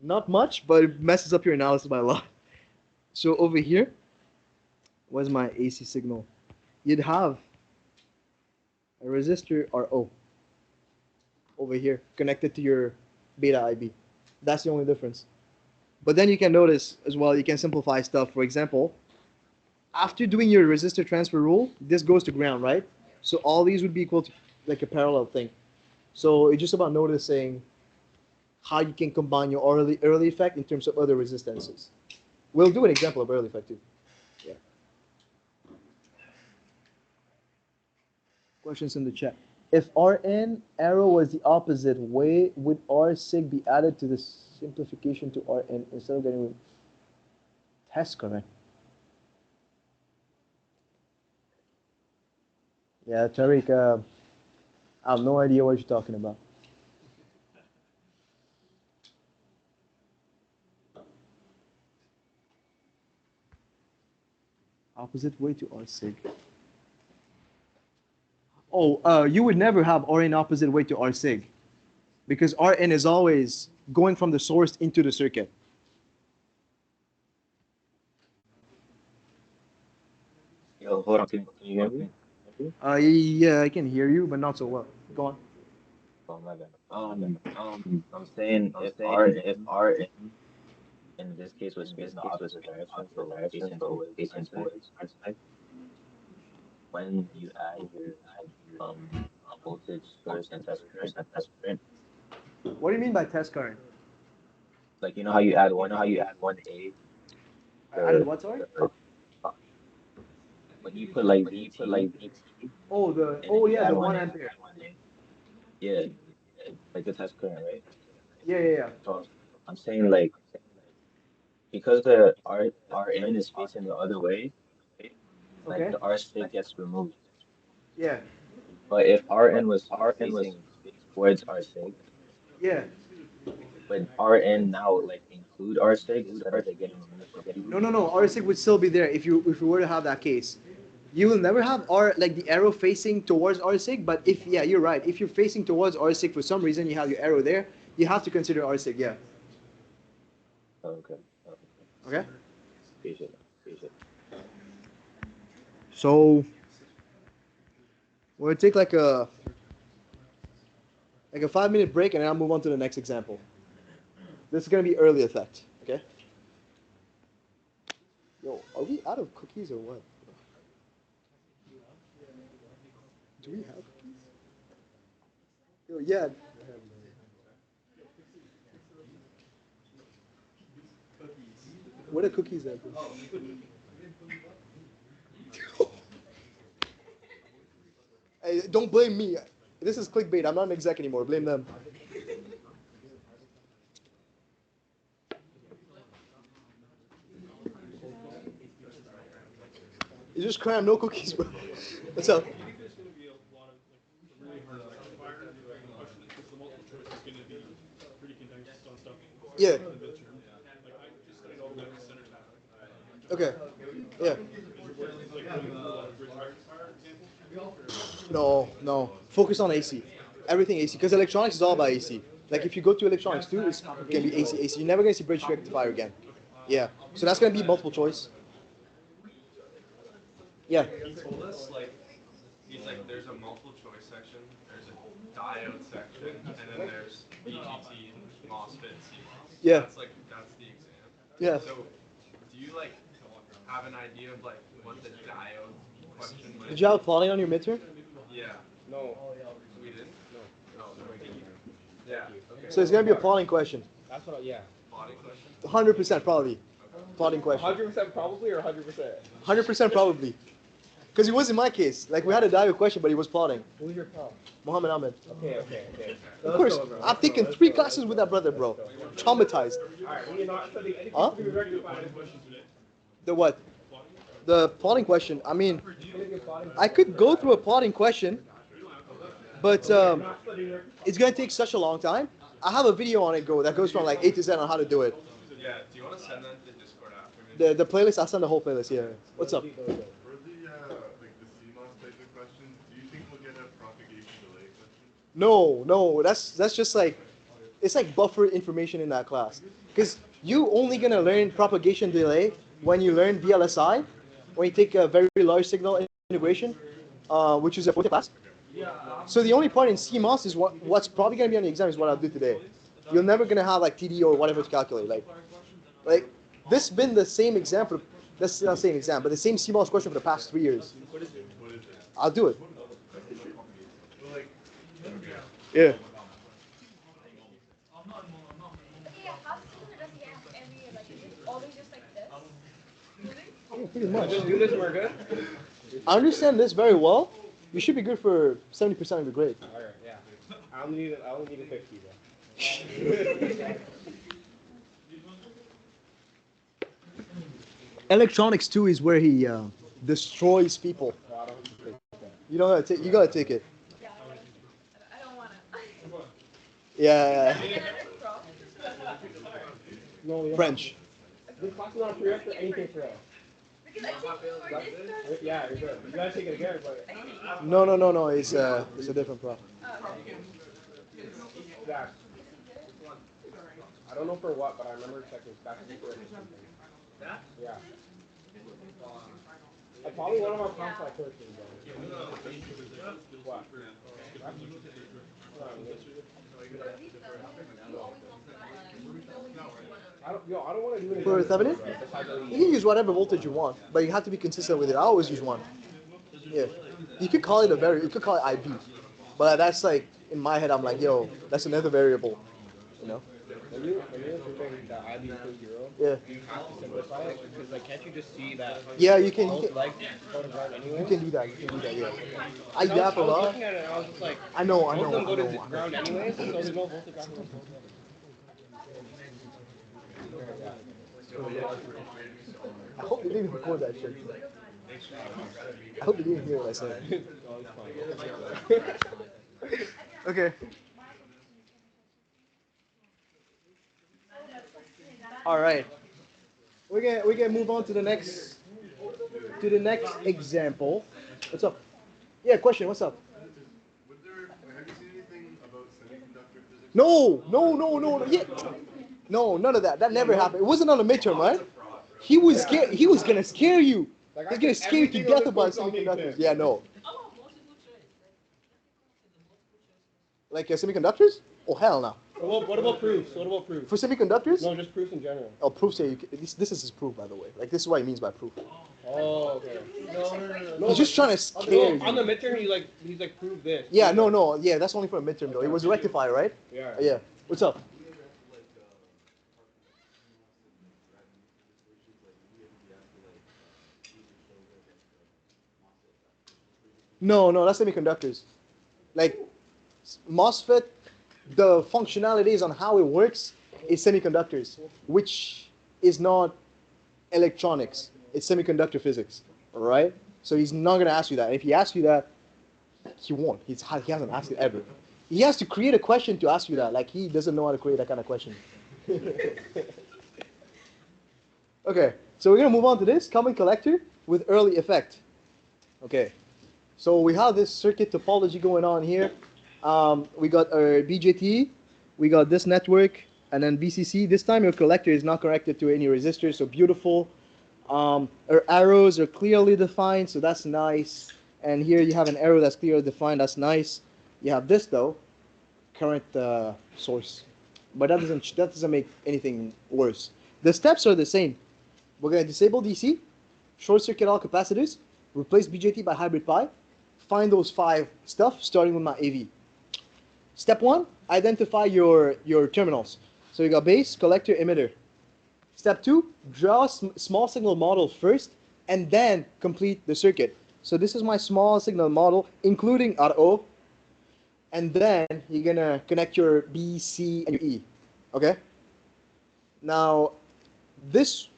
Not much, but it messes up your analysis by a lot. So over here, where's my AC signal? You'd have a resistor RO over here connected to your beta IB. That's the only difference. But then you can notice as well, you can simplify stuff. For example, after doing your resistor transfer rule, this goes to ground, right? So all these would be equal to like a parallel thing. So it's just about noticing how you can combine your early effect in terms of other resistances. We'll do an example of early effect too. Yeah. Questions in the chat. If Rn arrow was the opposite way, would R sig be added to the simplification to Rn instead of getting test correct? Yeah, Tariq, I have no idea what you're talking about. Opposite way to R sig. Oh, you would never have Rn opposite way to R sig, because Rn is always going from the source into the circuit. Yo, hold on, can you hear me? Yeah, I can hear you, but not so well. Go on. Oh my bad. I'm saying if R in this case was facing the opposite direction, so facing towards our side, when you add your voltage source and test current, What do you mean by test current? like you know how you add one A I added to what, sorry? uh, when you put like VT Oh, and then you yeah, add the one 1 A, ampere. yeah, like the test current, right? Yeah. So I'm saying like because the Rn is facing the other way, like Okay. the R sig gets removed. Yeah. But if Rn was facing towards R sig, Yeah. would Rn now like include R sig instead of it getting removed completely? No. R6 would still be there if you were to have that case. You will never have R like the arrow facing towards R6, but if yeah, you're right. If you're facing towards R6 for some reason, you have your arrow there, you have to consider R6. Yeah. Oh, okay. Okay. Appreciate it. So we'll take like a 5-minute break, and then I'll move on to the next example. This is gonna be early effect. Okay. Yo, are we out of cookies or what? Do we have cookies? Yo, yeah. What are cookies at? Hey, don't blame me. This is clickbait. I'm not an exec anymore. Blame them. You just cram, no cookies, bro. What's up? Yeah. Okay. Yeah. No. Focus on AC. Everything AC. Because electronics is all about AC. Like if you go to electronics too, it's gonna be AC. You're never gonna see bridge rectifier again. Yeah. So that's gonna be multiple choice. Yeah. He told us like he's like there's a multiple choice section, there's a diode section, and then there's BGT, MOSFET, CMOS. Yeah. That's the exam. Yeah. So do you like have an idea of like what the diode question might Did you have plotting on your midterm? Yeah. No. We didn't? No. Yeah. Okay. So it's gonna be a plotting question. That's what. Yeah. Plotting question? 100% probably. Plotting question. 100% probably or 100%. 100% probably. Because it was in my case. Like we had a diode question, but he was plotting. Who's your pal? Mohammed Ahmed. Okay. Of course, I've taken 3 classes with that brother, bro. Traumatized. Alright, we are not studying anything Huh? to be rectified. The what? The plotting question. I mean, I could go through a plotting question, but it's gonna take such a long time. I have a video on it that goes from like A to Z on how to do it. Yeah. Do you want to send that to Discord after me? The playlist, I'll send the whole playlist. Yeah. What's up? For the like the CMOS type of questions, do you think we'll get a propagation delay question? No. That's just like it's like buffer information in that class. Because you only gonna learn propagation delay when you learn VLSI, when you take a very large signal integration, which is a 4th class. So the only part in CMOS is what's probably gonna be on the exam is what I'll do today. You're never gonna have like TD or whatever to calculate. Like this been the same exam for that's not the same exam, but the same CMOS question for the past 3 years. What is it? I'll do it. Well, like, Yeah. Yeah, how similar does he have every year? Like, is it always just like this? Pretty much. Just do this and we're good? I understand this very well. You should be good for 70% of your grade. Alright, yeah. I only need a 50 though. Electronics 2 is where he destroys people. You don't gotta take. You gotta take it. Yeah, I don't wanna. Yeah. No, we don't. French. This class is not a prereq for anything for us. Because I take for this stuff. Yeah, you're good. You gotta take it again, but No. It's a different prof. Zach. I don't know for what, but I remember checking back to the Yeah. Like probably one of our prompts I coached him, bro. What? I don't want to do anything. For Thevenin? You can use whatever voltage you want, but you have to be consistent with it. I always use one. Yeah. You could call it you could call it IB. But that's like, in my head, I'm like, yo, that's another variable. You know? When you're improving the IB equals 0, Yeah. you have to simplify it because like can't you just see that Yeah, you can. both legs go to ground anyway? You can do that. Yeah. I I was yap a lot. looking at it and I was just like, I know. both of them go to the ground anyways, so there's no voltage on them. I hope they didn't record that shit. I hope they didn't hear what I said. Okay. All right. We're gonna move on to the next example. What's up? Yeah, question. What's up? have you seen anything about semiconductor physics? No. Yeah. No, none of that. That never happened. It wasn't on the midterm, right? He was scared. He was gonna scare you. He's gonna scare you to death about semiconductors. Yeah, no. Like semiconductors? Oh hell no. What about proofs? What about proofs? For semiconductors? No, just proofs in general. Oh, proofs. Yeah, this is his proof, by the way. Like this is what he means by proof. Oh, okay. No. He's just trying to scare you. On the midterm, he's like, prove this. Yeah, no. Yeah, that's only for a midterm though. It was a rectifier, right? Yeah. Yeah. What's up? No, that's semiconductors. Like MOSFET, the functionalities on how it works is semiconductors, which is not electronics. It's semiconductor physics, all right? So he's not gonna ask you that. And if he asks you that, he won't. He hasn't asked it ever. He has to create a question to ask you that. Like he doesn't know how to create that kind of question. Okay, so we're gonna move on to this common collector with early effect. Okay. So we have this circuit topology going on here. We got our BJT, we got this network, and then VCC. This time your collector is not connected to any resistors, so beautiful. Our arrows are clearly defined, so that's nice. And here you have an arrow that's clearly defined, that's nice. You have this though, current source. But that doesn't make anything worse. The steps are the same. We're gonna disable DC, short circuit all capacitors, replace BJT by hybrid pi, find those 5 stuff starting with my AV. Step 1, identify your terminals. So you got base, collector, emitter. Step 2, draw a small signal model first and then complete the circuit. So this is my small signal model including RO, and then you're gonna connect your B, C, and your E. Okay? Now,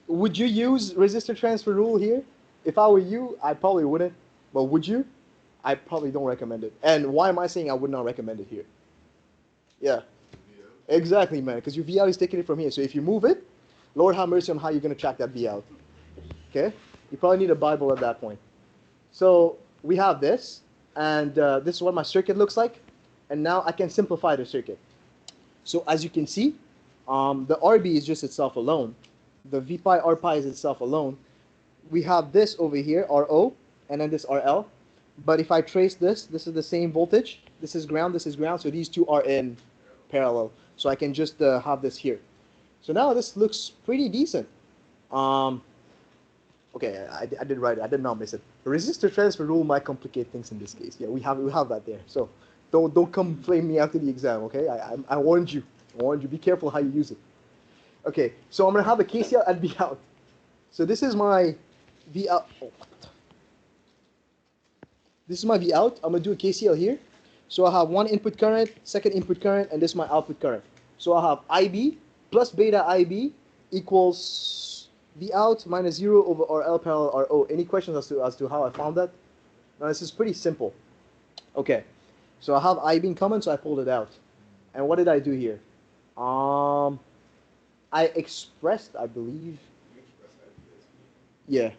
would you use resistor transfer rule here? If I were you, I probably wouldn't. But would you? I probably don't recommend it. And why am I saying I would not recommend it here? Yeah. Exactly, man. Because your V out is taking it from here. So if you move it, Lord have mercy on how you're going to track that V out. Okay? You probably need a Bible at that point. So we have this. And this is what my circuit looks like. And now I can simplify the circuit. So as you can see, the RB is just itself alone. The V pi R pi is itself alone. We have this over here, RO, and then this RL. But if I trace this, this is the same voltage. This is ground, so these two are in parallel. So I can just have this here. So now this looks pretty decent. Okay, I did write it. I did not miss it. The resistor transfer rule might complicate things in this case. Yeah, we have that there. So don't come flame me after the exam. Okay, I warned you. I warned you. Be careful how you use it. Okay, so I'm gonna have a KCL and V out. So this is my V out. Oh, this is my V out. I'm gonna do a KCL here. So I have one input current, second input current, and this is my output current. So I have IB plus beta IB equals V out minus 0 over RL parallel RO. Any questions as to how I found that? Now this is pretty simple. Okay, so I have IB in common, so I pulled it out. And what did I do here? I expressed, I believe. Yeah,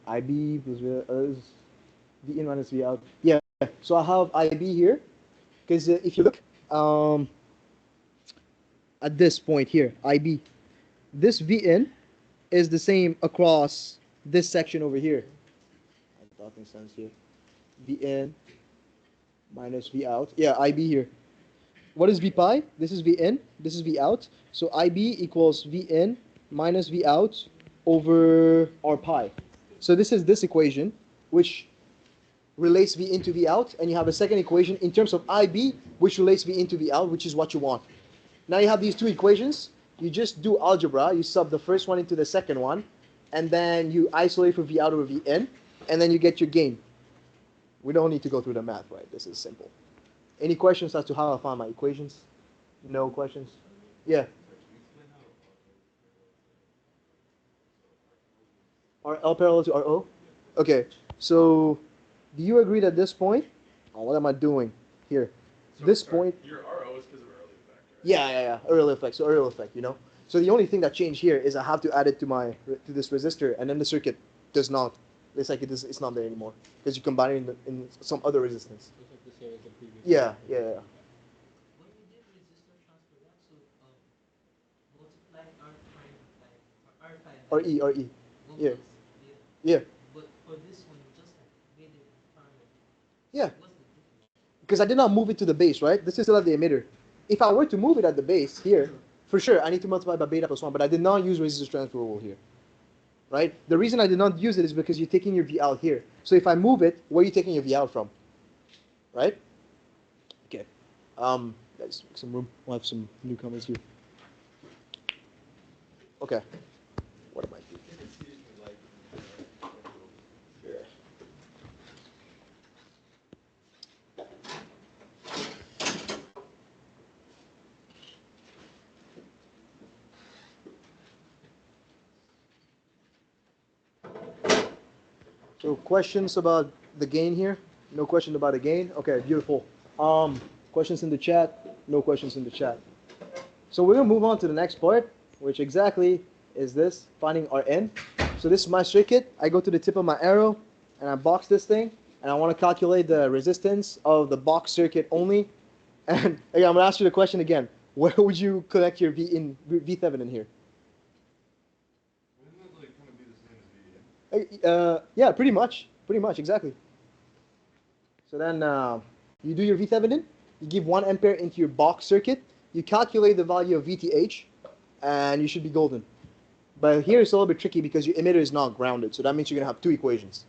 IB plus V in minus V out. Yeah, so I have IB here, because if you look at this point here, IB, this V in is the same across this section over here. I'm talking sense here. V in minus V out. Yeah, IB here. What is V pi? This is V in, this is V out. So IB equals V in minus V out over R pi. So this is this equation, which relates V into V out, and you have a second equation in terms of IB, which relates V into V out, which is what you want. Now you have these two equations. You just do algebra. You sub the first one into the second one, and then you isolate for V out over V in, and then you get your gain. We don't need to go through the math, right? This is simple. Any questions as to how I found my equations? No questions? Yeah. Are L parallel to RO? Okay, so do you agree that this point, oh, what am I doing here? So, This sorry, point, your RO is because of early effect, right? yeah, Euler effect, so Euler effect, you know? So the only thing that changed here is I have to add it to this resistor, and then the circuit does not, it's like it's not there anymore, because you combine it in some other resistance. Yeah. When you did resistor transfer, you have to multiply R prime by R five by RE, 1 yeah, plus yeah, But for this one, you just like made it parallel. yeah. What's the difference? Because I did not move it to the base, right? This is still at the emitter. If I were to move it at the base here, for sure, I need to multiply by beta plus 1, but I did not use resistance transfer rule here, right? The reason I did not use it is because you're taking your V out here. So if I move it, where are you taking your V out from, right? Okay. Let's make some room. We'll have some newcomers here. Okay. What am I doing? So questions about the gain here? No question about the gain? Okay, beautiful. Questions in the chat? No questions in the chat. So we're gonna move on to the next part, which exactly is this, finding Rn. So this is my circuit. I go to the tip of my arrow and I box this thing, and I want to calculate the resistance of the box circuit only. And again, I'm gonna ask you the question again. Where would you connect your V Thevenin here? Wouldn't it like kind of be the same as V in? Yeah, pretty much, exactly. So then you do your VThevenin, you give 1 ampere into your box circuit, you calculate the value of VTH, and you should be golden. But here it's a little bit tricky because your emitter is not grounded, so that means you're gonna have two equations.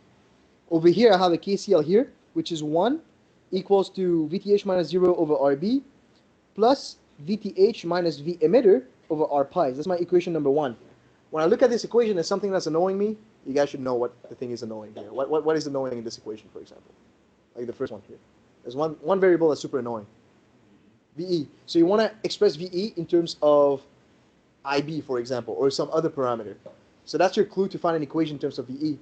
Over here I have a KCL here, which is 1 equals to VTH minus 0 over RB plus VTH minus V emitter over R pi. That's my equation number 1. When I look at this equation, there's something that's annoying me. You guys should know what the thing is annoying here. What is annoying in this equation, for example? Like the first one here. There's one variable that's super annoying. VE. So you want to express VE in terms of IB, for example, or some other parameter. So that's your clue to find an equation in terms of VE.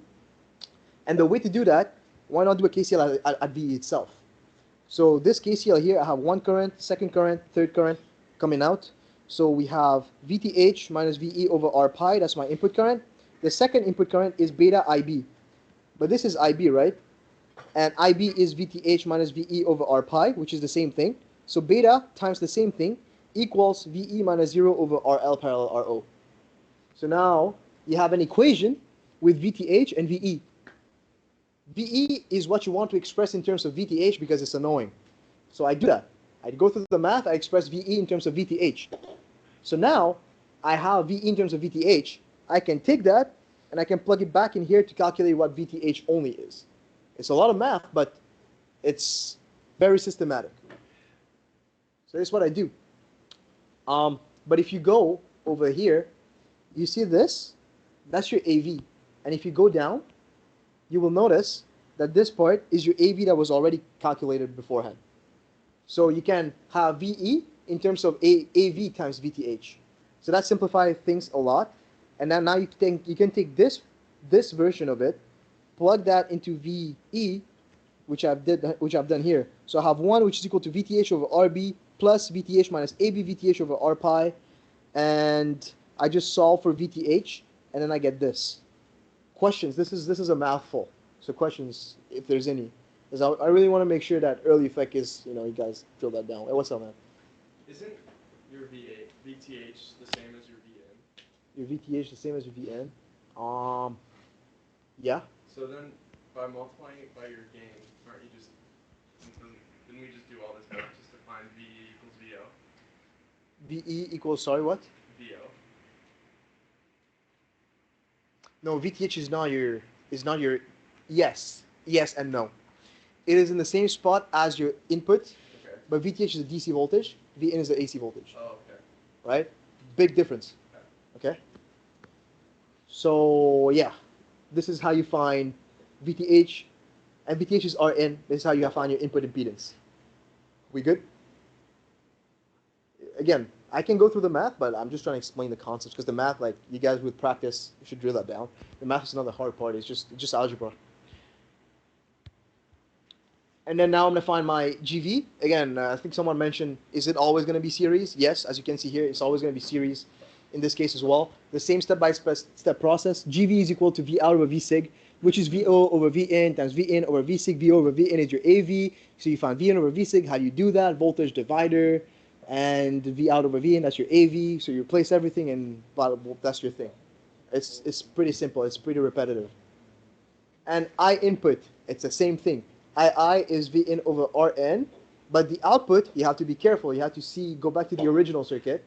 And the way to do that, why not do a KCL at VE itself? So this KCL here, I have 1 current, 2nd current, 3rd current coming out. So we have VTH minus VE over R pi, that's my input current. The second input current is beta IB. But this is IB, right? And IB is VTH minus VE over R pi, which is the same thing. So beta times the same thing equals VE minus 0 over RL parallel RO. So now you have an equation with VTH and VE. VE is what you want to express in terms of VTH because it's annoying. So I do that. I go through the math, I express VE in terms of VTH. So now I have VE in terms of VTH. I can take that and I can plug it back in here to calculate what VTH only is. It's a lot of math, but it's very systematic. So that's what I do. But if you go over here, you see this? That's your AV. And if you go down, you will notice that this part is your AV that was already calculated beforehand. So you can have VE in terms of AV times VTH. So that simplifies things a lot. And then now you can take this version of it, plug that into VE, which I've done here. So I have 1 which is equal to VTH over RB plus VTH minus AB VTH over R pi, and I just solve for VTH, and then I get this. Questions? This is a mouthful. So questions, if there's any, because I really want to make sure that early effect is, you guys drill that down. Hey, what's up, man? Isn't your VTH the same as your VN? Your VTH the same as your VN? Yeah. So then, by multiplying it by your gain, aren't you just, didn't we just do all this math just to find VE equals VO? VE equals, sorry, what? VO. No, VTH is not your, yes and no. It is in the same spot as your input, Okay. but VTH is a DC voltage, VN is the AC voltage, Oh, okay. right? Big difference, okay? So yeah, this is how you find VTH, and VTH is Rn. This is how you find your input impedance. We good? Again, I can go through the math, but I'm just trying to explain the concepts because the math, like you guys with practice, you should drill that down. The math is not the hard part. It's just algebra. And then now I'm going to find my GV. Again, I think someone mentioned, is it always going to be series? Yes, as you can see here, it's always going to be series in this case as well. The same step-by-step process. GV is equal to V out over V sig, which is VO over Vn times Vn over V sig. VO over Vn is your AV. So you find Vn over V sig. How do you do that? Voltage divider. And V out over Vn, that's your AV. So you replace everything and that's your thing. It's pretty simple. It's pretty repetitive. And I input, it's the same thing. II is Vn over Rn, but the output, you have to be careful. You have to go back to the original circuit,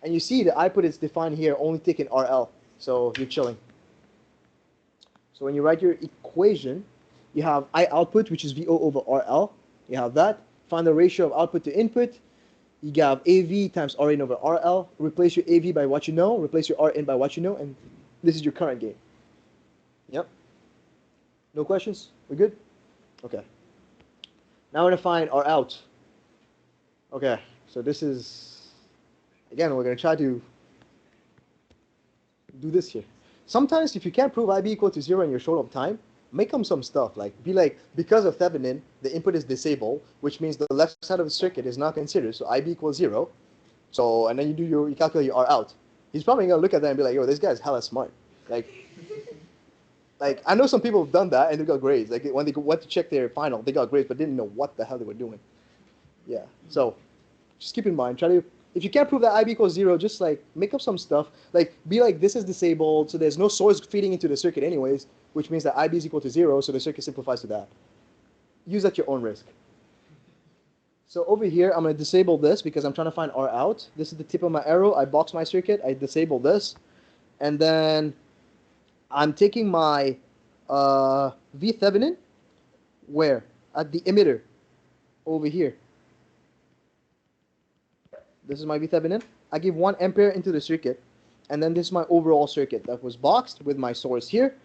and you see the output is defined here, only taking RL, so you're chilling. So when you write your equation, you have I output, which is VO over RL. You have that. Find the ratio of output to input. You have AV times Rn over RL. Replace your AV by what you know. Replace your Rn by what you know, and this is your current gain. Yep. No questions? We good? Okay. Now we're going to find R out. Okay, so this is, again, we're going to try to do this here. Sometimes if you can't prove IB equal to 0 and you're short of time, make them some stuff. Be like, because of Thevenin, the input is disabled, which means the left side of the circuit is not considered, so IB equals 0. So, and then you calculate your R out. He's probably going to look at that and be like, yo, this guy's hella smart. Like, I know some people have done that and they got grades. Like, when they went to check their final, they got grades but didn't know what the hell they were doing. Yeah, so just keep in mind, if you can't prove that IB equals 0, just make up some stuff. Be like, this is disabled, so there's no source feeding into the circuit anyways, which means that IB is equal to 0, so the circuit simplifies to that. Use at your own risk. So over here, I'm going to disable this because I'm trying to find R out. This is the tip of my arrow. I box my circuit. I disable this. And then I'm taking my V Thevenin, where? At the emitter, over here. This is my V Thevenin. I give 1 ampere into the circuit, and then this is my overall circuit that was boxed with my source here.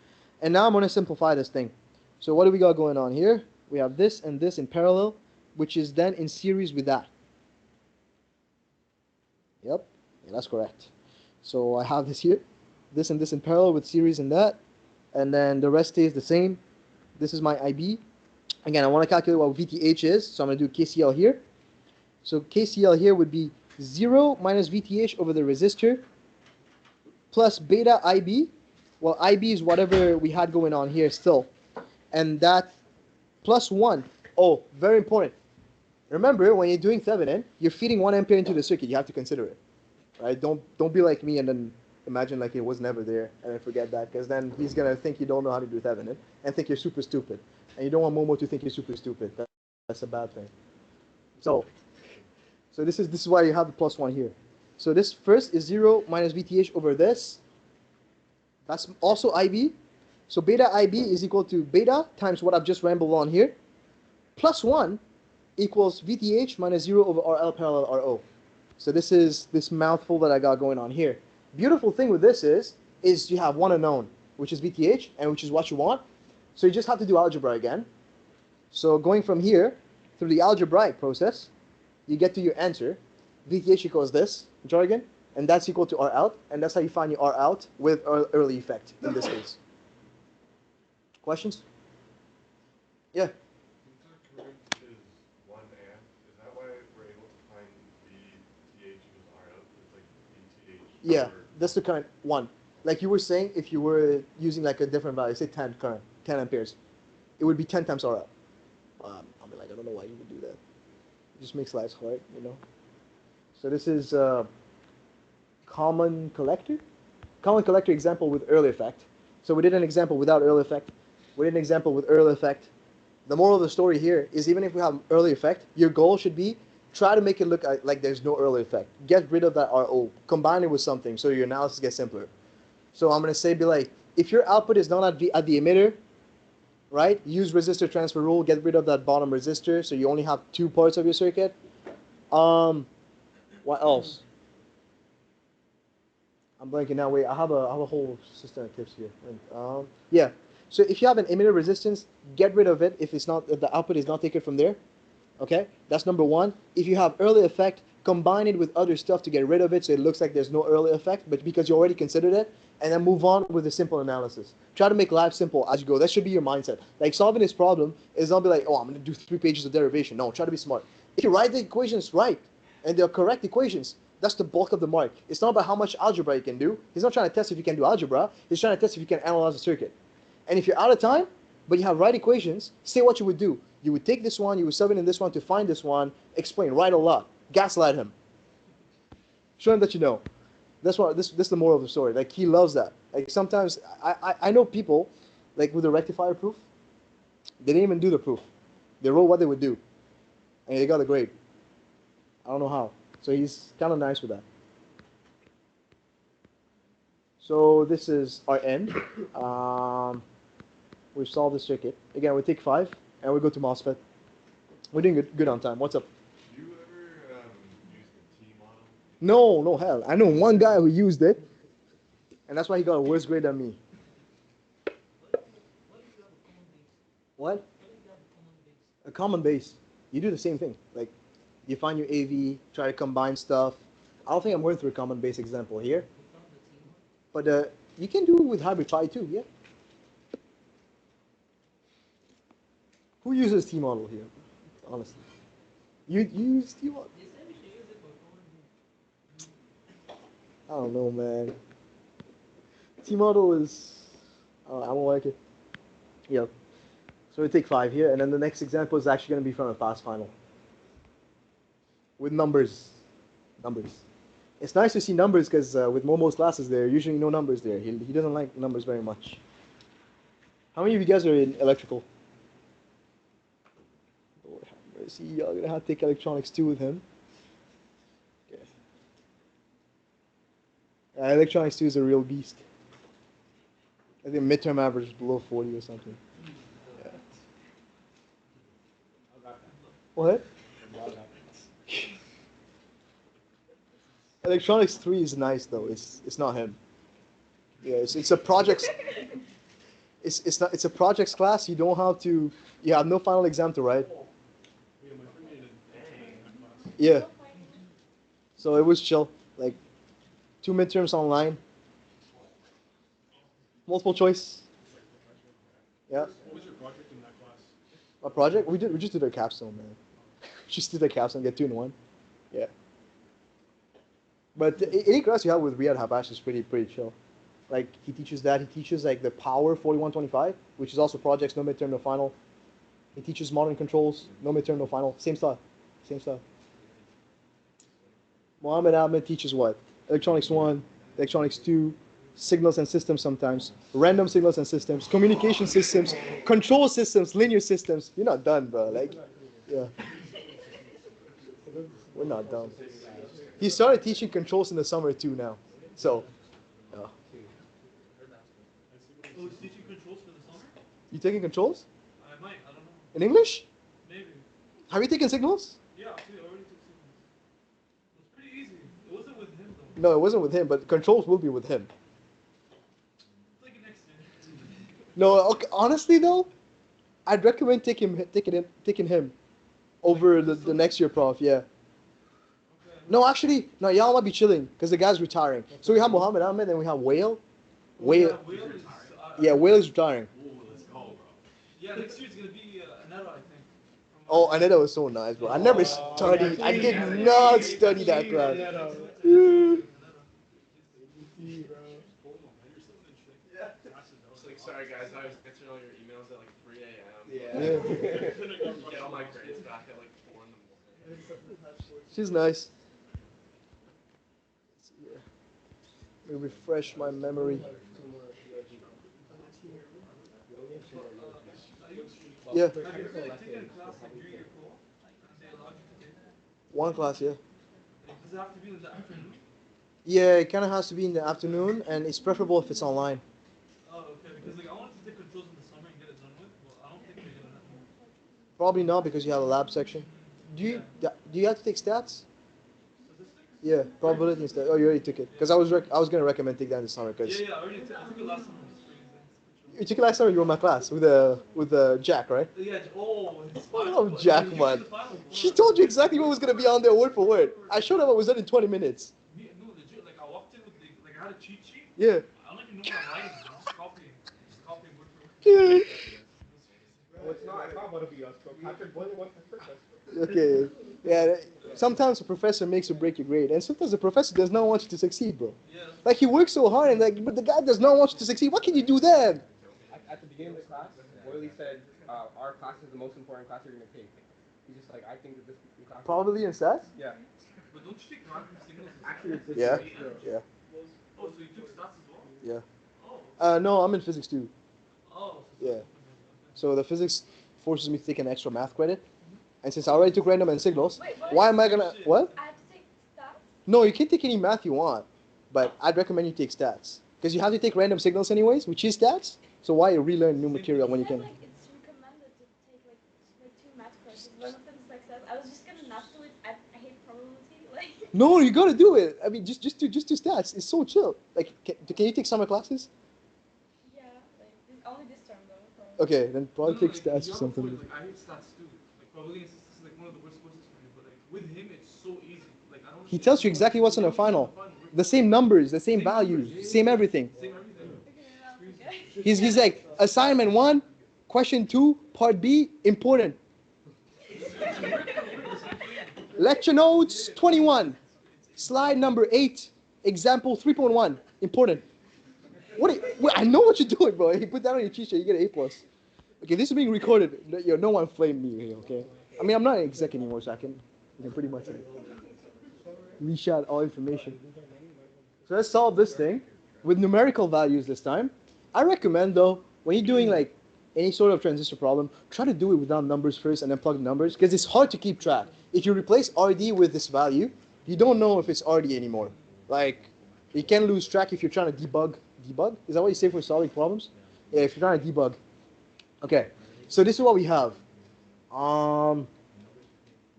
And now I'm going to simplify this thing. So what do we got going on here? We have this and this in parallel, which is then in series with that. Yep, yeah, that's correct. So I have this here. This and this in parallel with series and that, and then the rest stays the same. This is my IB. Again, I want to calculate what VTH is, so I'm going to do KCL here. So KCL here would be 0 minus VTH over the resistor plus beta IB. Well, IB is whatever we had going on here still, and that plus 1. Oh, very important. Remember, when you're doing Thevenin, you're feeding 1 ampere into the circuit. You have to consider it, right? Don't be like me and then imagine like it was never there and then forget that, because then he's gonna think you don't know how to do Thevenin and think you're super stupid, and you don't want Momo to think you're super stupid. That's a bad thing. So this is why you have the +1 here. So this first is 0 minus VTH over this. That's also IB. So beta IB is equal to beta times what I've just rambled on here, plus 1 equals VTH minus 0 over RL parallel RO. So this is this mouthful that I got going on here. Beautiful thing with this is you have one unknown, which is VTH, and which is what you want. So you just have to do algebra again. So going from here through the algebraic process, you get to your answer. VTH equals this jargon, and that's equal to R out, and that's how you find your R out with early effect in this case. Questions? Yeah. Current is 1 amp. Is that why we're able to find VTH equals R out? It's like VTH. Yeah, that's the current one. Like you were saying, if you were using like a different value, say 10 current, 10 amperes, it would be 10 times R out. I'll be like, I don't know why you would do that. It just makes life hard, you know. So this is common collector. Common collector example with early effect. So we did an example without early effect. We did an example with early effect. The moral of the story here is even if we have early effect, your goal should be try to make it look like there's no early effect. Get rid of that RO. Combine it with something so your analysis gets simpler. So I'm going to say, be like, if your output is not at the emitter, right, use resistor transfer rule, get rid of that bottom resistor so you only have 2 parts of your circuit. What else? I'm blanking now. Wait, I have a whole system of tips here. Yeah. So if you have an emitter resistance, get rid of it if the output is not taken from there. Okay, that's number 1. If you have early effect, combine it with other stuff to get rid of it so it looks like there's no early effect, but because you already considered it, and then move on with a simple analysis. Try to make life simple as you go. That should be your mindset. Like solving this problem is not be like, oh, I'm going to do 3 pages of derivation. No, try to be smart. If you write the equations right, and they're correct equations, that's the bulk of the mark. It's not about how much algebra you can do. He's not trying to test if you can do algebra. He's trying to test if you can analyze a circuit. And if you're out of time, but you have right equations, say what you would do. You would take this one, you would sub it in this one to find this one, explain, write a lot, gaslight him. Show him that you know. That's what this is the moral of the story. Like he loves that. Like sometimes I know people, like with the rectifier proof, they didn't even do the proof. They wrote what they would do, and they got a grade. I don't know how. So he's kind of nice with that. So this is our end. We've solved the circuit. Again, we take 5, and we go to MOSFET. We're doing good on time. What's up? Do you ever use the T model? No, hell. I know one guy who used it, and that's why he got a worse grade than me. What? A common base. You do the same thing. Like, you find your AV, try to combine stuff. I don't think I'm going through a common base example here. But you can do it with hybrid tri too, yeah? Who uses T model here? Honestly. You use T model? I don't know, man. T model is... I don't like it. Yeah. So we take 5 here, and then the next example is actually going to be from a past final. With numbers. It's nice to see numbers because with Momo's classes there, usually no numbers there. He doesn't like numbers very much. How many of you guys are in electrical? Lord have mercy, y'all gonna have to take electronics 2 with him. Okay. Electronics 2 is a real beast. I think midterm average is below 40 or something. Yeah. What? Electronics 3 is nice though. It's not him. Yeah, it's a projects. It's a projects class. You don't have to. You have no final exam to write. Yeah. So it was chill. Like 2 midterms online. Multiple choice. Yeah. What was your project in that class? A project? We just did a capstone, man. Just did a capstone, get 2 in 1. Yeah. But any class you have with Riyad Habash is pretty chill. Like he teaches that. He teaches like the power 4125, which is also projects, no midterm, no final. He teaches modern controls, no midterm, no final. Same stuff. Mohammed Ahmed teaches what? Electronics 1, electronics 2, signals and systems sometimes, random signals and systems, communication systems, control systems, linear systems. You're not done, bro. Like, yeah. We're not done. He started teaching controls in the summer too now. So, yeah. Oh, he's teaching controls for the summer? You taking controls? I might, I don't know. In English? Maybe. Have you taken signals? Yeah, actually, I already took signals. It was pretty easy. It wasn't with him, though. No, it wasn't with him, but controls will be with him. It's like next year. No, okay, honestly though, I'd recommend taking him over the next year prof. Yeah. Okay. No, actually, no, y'all might be chilling because the guy's retiring. So we have Muhammad Ahmed and we have Whale. Whale. Yeah, Whale is, Yeah, Whale is retiring. yeah, next year it's gonna be Aneta, I think. Oh, Aneta was so nice, bro. I never studied. I did not study that class. It's like, sorry guys, I was answering all your emails at like 3 a.m. Yeah. Couldn't get all my grades back at like 4 in the morning. She's nice. Let me refresh my memory. Yeah. Have you ever taken a class like during your call? And they allowed you to take it? One class, yeah. Like, does it have to be in the afternoon? Yeah, it kind of has to be in the afternoon, and it's preferable if it's online. Oh, okay. Because like I wanted to take controls in the summer and get it done with, but I don't think they're gonna let me. Probably not because you have a lab section. Do you have to take stats? Statistics? Yeah, probability and stats. Oh, you already took it. Because I was gonna recommend take that in the summer. Cause Yeah, I already took it last summer. you took it last summer. You were in my class with Jack, right? Yeah, it's I love Jack, man. He told you exactly what was gonna be on there, word for word. I showed him what was done in 20 minutes. No, legit. Like I walked in with like I had a cheat sheet. Yeah. I don't even know what I'm writing. I'm just copying word for word. Yeah. Well, it's not going to be us, bro. Patrick Boyle wants to trick us. Okay. Yeah. Sometimes a professor makes or break your grade, and sometimes the professor does not want you to succeed, bro. Yeah. Like he works so hard, and like, but the guy does not want you to succeed. What can you do then? At the beginning of the class, Boyle said, our class is the most important class you're going to take. He's just like, I think that this class... Probability and stats? Yeah. But don't you take random signals? Actually, it's Yeah. Yeah. Oh, so you took stats as well? Yeah. Oh. No, I'm in physics too. Oh. Yeah. So the physics forces me to take an extra math credit. And since I already took random and signals, Wait, what? why am I gonna, what? I have to take stats? No, you can take any math you want, but I'd recommend you take stats. Because you have to take random signals anyways, which is stats. So why relearn new material when you can? Like it's recommended to take like 2 math courses. One of them is like stats. I was just gonna not do it. I hate probability. Like. No, you gotta do it. I mean, just do stats. It's so chill. Like, can you take summer classes? Yeah, like only this term though. Probably. Okay, then probably take stats or Like, something. like, I hate stats too. Like probability and statistics is like one of the worst courses for me. But like with him, it's so easy. Like I don't. He tells you exactly what's in the final. The same numbers, the same values, same everything. Same everything. Okay. He's like, assignment 1, question 2, part B, important. Lecture notes 21, slide number 8, example 3.1, important. Wait, I know what you're doing, bro. You put that on your cheat sheet, you get an A+. Okay, this is being recorded. No one flame me here, okay? I mean, I'm not an exec anymore, so I can pretty much reshot all information. So let's solve this thing with numerical values this time. I recommend though, when you're doing like any sort of transistor problem, try to do it without numbers first and then plug the numbers because it's hard to keep track. If you replace RD with this value, you don't know if it's RD anymore. Like, you can lose track if you're trying to debug. Debug? Is that what you say for solving problems? Yeah, if you're trying to debug. Okay, so this is what we have.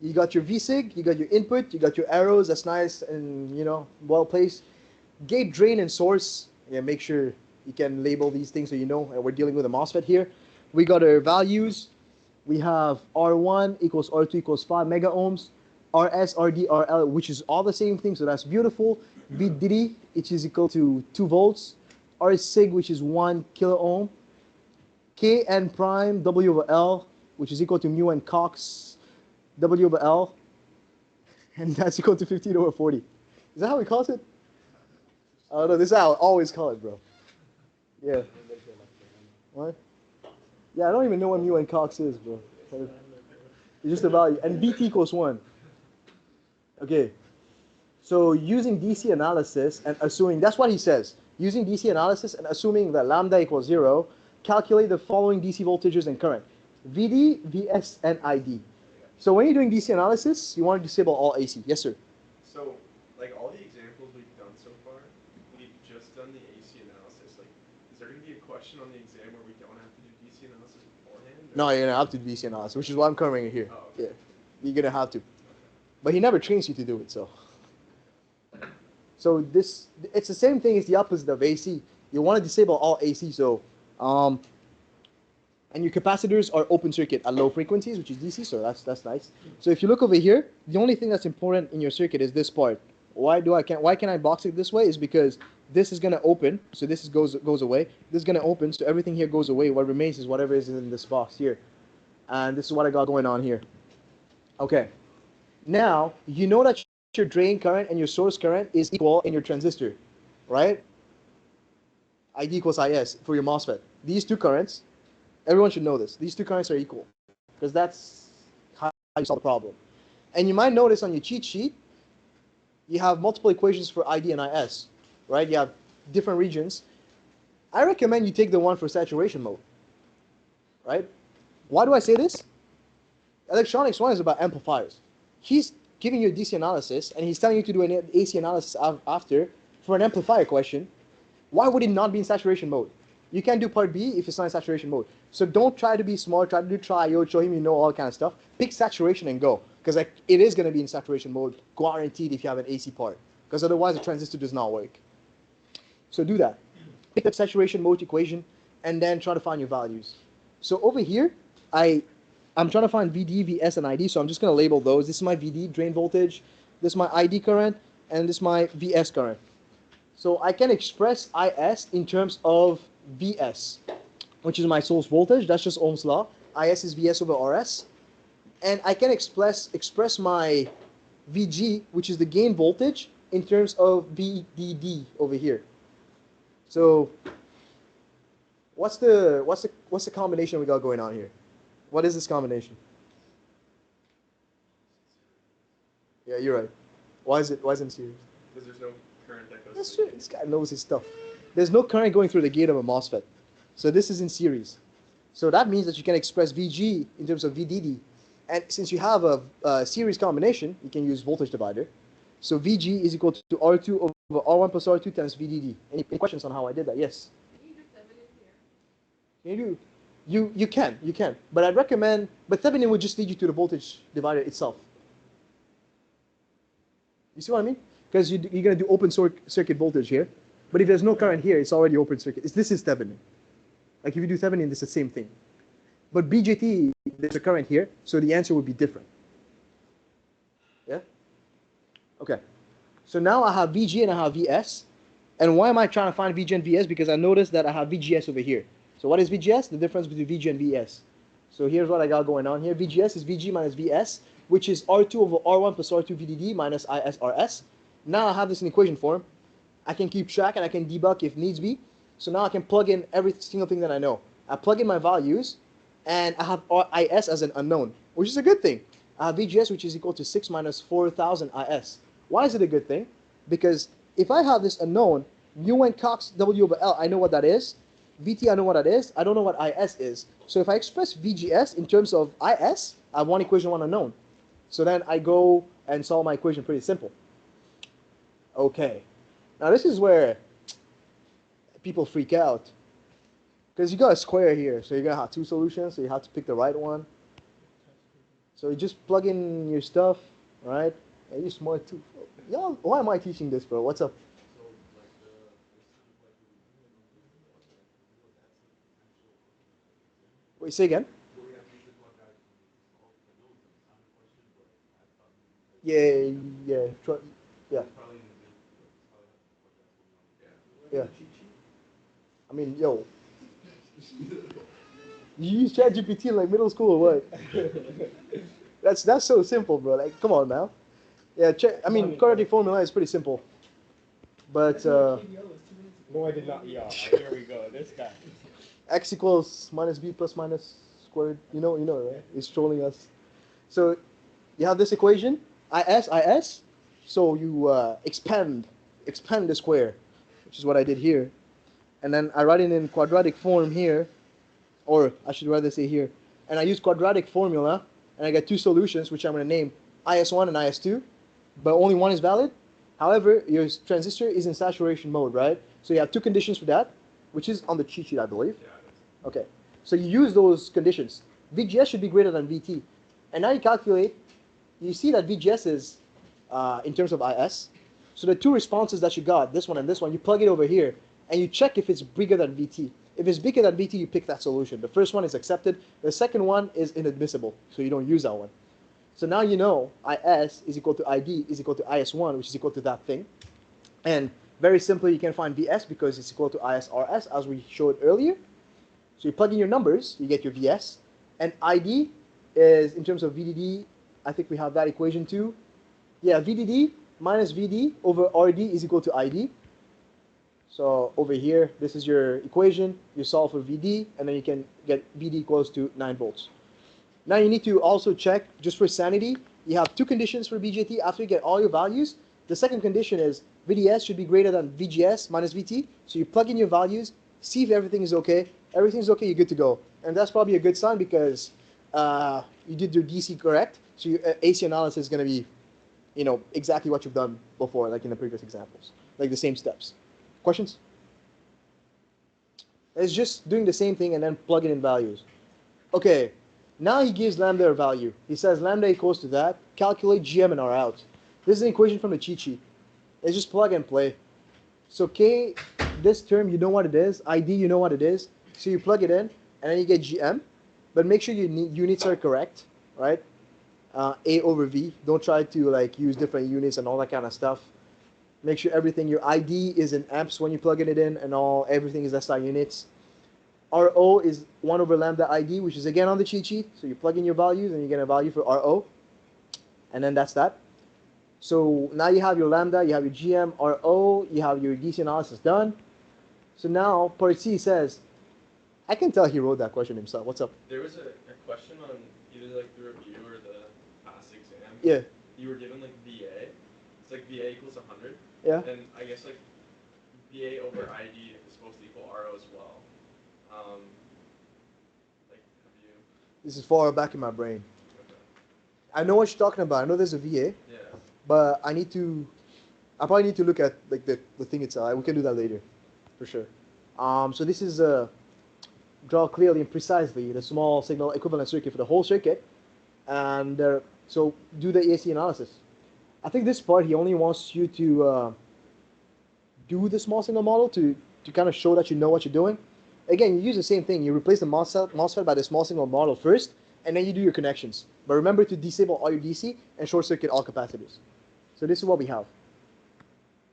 You got your VSIG, you got your input, you got your arrows, that's nice and, well placed. Gate, drain, and source. Yeah, make sure you can label these things so you know we're dealing with a MOSFET here. We got our values. We have R1 equals R2 equals 5 mega ohms. RS, RD, RL, which is all the same thing, so that's beautiful. VDD, which is equal to 2 volts. RSIG, which is 1 kilo ohm. Kn prime, W over L, which is equal to mu and Cox, W over L. And that's equal to 15 over 40. Is that how we call it? Oh no, this is how I always call it, bro. Yeah. What? Yeah, I don't even know what mu and Cox is, bro. It's just a value. And BT equals 1. Okay. So using DC analysis and assuming, that's what he says, using DC analysis and assuming that lambda equals 0, calculate the following DC voltages and current, VD, VS, and ID. So when you're doing DC analysis, you want to disable all AC. Yes, sir? So, like all the examples we've done so far, we've just done the AC analysis. Like, is there going to be a question on the exam where we don't have to do DC analysis beforehand? Or? No, you're going to have to do DC analysis, which is why I'm covering it here. Oh, okay. Yeah, you're going to have to. But he never trains you to do it, so. So this, it's the same thing as the opposite of AC. You want to disable all AC, so, and your capacitors are open circuit at low frequencies, which is DC, so that's nice. So if you look over here, the only thing that's important in your circuit is this part. Why can I box it this way? Is because this is gonna open, so this goes away. This is gonna open, so everything here goes away. What remains is whatever is in this box here, and this is what I got going on here. Okay, now you know that your drain current and your source current is equal in your transistor, right? ID equals IS for your MOSFET. These two currents, everyone should know this. These two currents are equal, because that's how you solve the problem. And you might notice on your cheat sheet, you have multiple equations for ID and IS, right? You have different regions. I recommend you take the one for saturation mode, right? Why do I say this? Electronics 1 is about amplifiers. He's giving you a DC analysis, and he's telling you to do an AC analysis after for an amplifier question. Why would it not be in saturation mode? You can't do part B if it's not in saturation mode. So don't try to be smart, try to do triode, show him you know all kind of stuff. Pick saturation and go. Because like, it is going to be in saturation mode, guaranteed if you have an AC part. Because otherwise the transistor does not work. So do that. Pick the saturation mode equation, and then try to find your values. So over here, I'm trying to find VD, VS, and ID, so I'm just going to label those. This is my VD, drain voltage. This is my ID current, and this is my VS current. So I can express IS in terms of VS, which is my source voltage. That's just Ohm's law. IS is VS over RS. And I can express my VG, which is the gain voltage, in terms of VDD over here. So what's the combination we got going on here? What is this combination? Yeah, you're right. Why isn't it serious? Because there's no current that goes. That's true. This guy knows his stuff. There's no current going through the gate of a MOSFET. So this is in series. So that means that you can express VG in terms of VDD. And since you have a series combination, you can use voltage divider. So VG is equal to R2 over R1 plus R2 times VDD. Any questions on how I did that? Yes? Can you do Thevenin here? Can you do? You can. But I'd recommend, but Thevenin would just lead you to the voltage divider itself. You see what I mean? Because you're going to do open circuit voltage here. But if there's no current here, it's already open circuit. This is Thevenin. Like if you do Thevenin, it's the same thing. But BJT, there's a current here, so the answer would be different. Yeah? Okay. So now I have VG and I have VS. And why am I trying to find VG and VS? Because I noticed that I have VGS over here. So what is VGS? The difference between VG and VS. So here's what I got going on here. VGS is VG minus VS, which is R2 over R1 plus R2 VDD minus ISRS. Now I have this in equation form. I can keep track and I can debug if needs be. So now I can plug in every single thing that I know. I plug in my values, and I have IS as an unknown, which is a good thing. I have VGS, which is equal to 6 minus 4,000 IS. Why is it a good thing? Because if I have this unknown, mu and Cox W over L, I know what that is. VT, I know what that is. I don't know what IS is. So if I express VGS in terms of IS, I have one equation, one unknown. So then I go and solve my equation pretty simple. Okay. Now this is where people freak out. Because you got a square here, so you're going to have two solutions, so you have to pick the right one. So you just plug in your stuff, right? And you're smart too. Yo, why am I teaching this, bro? What's up? Wait, say again? Yeah. Yeah. Yeah. I mean, yo. You use ChatGPT in like middle school or what? That's so simple, bro. Like, come on now. Yeah, I mean, quadratic formula is pretty simple. But No, I did not. Yeah, here we go. This guy. x equals minus b plus minus squared. You know, right? It's trolling us. So you have this equation, IS. So you expand the square, which is what I did here. And then I write it in quadratic form here, or I should rather say here. And I use quadratic formula, and I get two solutions, which I'm going to name IS1 and IS2, but only one is valid. However, your transistor is in saturation mode, right? So you have two conditions for that, which is on the cheat sheet, I believe. Yeah. Okay, so you use those conditions. VGS should be greater than VT. And now you calculate, you see that VGS is in terms of IS. So the two responses that you got, this one and this one, you plug it over here, and you check if it's bigger than VT. If it's bigger than VT, you pick that solution. The first one is accepted. The second one is inadmissible, so you don't use that one. So now you know IS is equal to ID is equal to IS1, which is equal to that thing. And very simply, you can find VS because it's equal to ISRS, as we showed earlier. So you plug in your numbers, you get your VS. And ID is, in terms of VDD, I think we have that equation too. Yeah, VDD minus VD over RD is equal to ID. So over here, this is your equation. You solve for VD, and then you can get VD equals to 9 volts. Now you need to also check, just for sanity, you have two conditions for BJT after you get all your values. The second condition is VDS should be greater than VGS minus VT. So you plug in your values, see if everything is okay. Everything's okay, you're good to go. And that's probably a good sign because you did your DC correct. So your AC analysis is going to be, you know, exactly what you've done before, like in the previous examples, like the same steps. Questions? It's just doing the same thing and then plugging in values. Okay, now he gives lambda a value. He says lambda equals to that. Calculate GM and R out. This is an equation from the cheat sheet. It's just plug and play. So K, this term, you know what it is. ID, you know what it is. So you plug it in, and then you get GM. But make sure your units are correct, right? A over V. Don't try to like use different units and all that kind of stuff. Make sure everything, your ID is in amps when you're plugging it in, and everything is SI units. RO is 1 over lambda ID, which is again on the cheat sheet. So you plug in your values, and you get a value for RO. And then that's that. So now you have your lambda, you have your GM, RO, you have your DC analysis done. So now part C says, I can tell he wrote that question himself. What's up? There was a question on either like the review or the past exam. Yeah. You were given like VA. It's like VA equals 100. Yeah. And I guess like VA over ID is supposed to equal RO as well. Like, have you? This is far back in my brain. Okay. I know what you're talking about. I know there's a VA. Yeah. But I probably need to look at like the thing itself. We can do that later, for sure. So this is draw clearly and precisely the small signal equivalent circuit for the whole circuit, and so do the AC analysis. I think this part he only wants you to do the small signal model to kind of show that you know what you're doing. Again, you use the same thing. You replace the MOSFET by the small signal model first, and then you do your connections. But remember to disable all your DC and short circuit all capacitors. So this is what we have.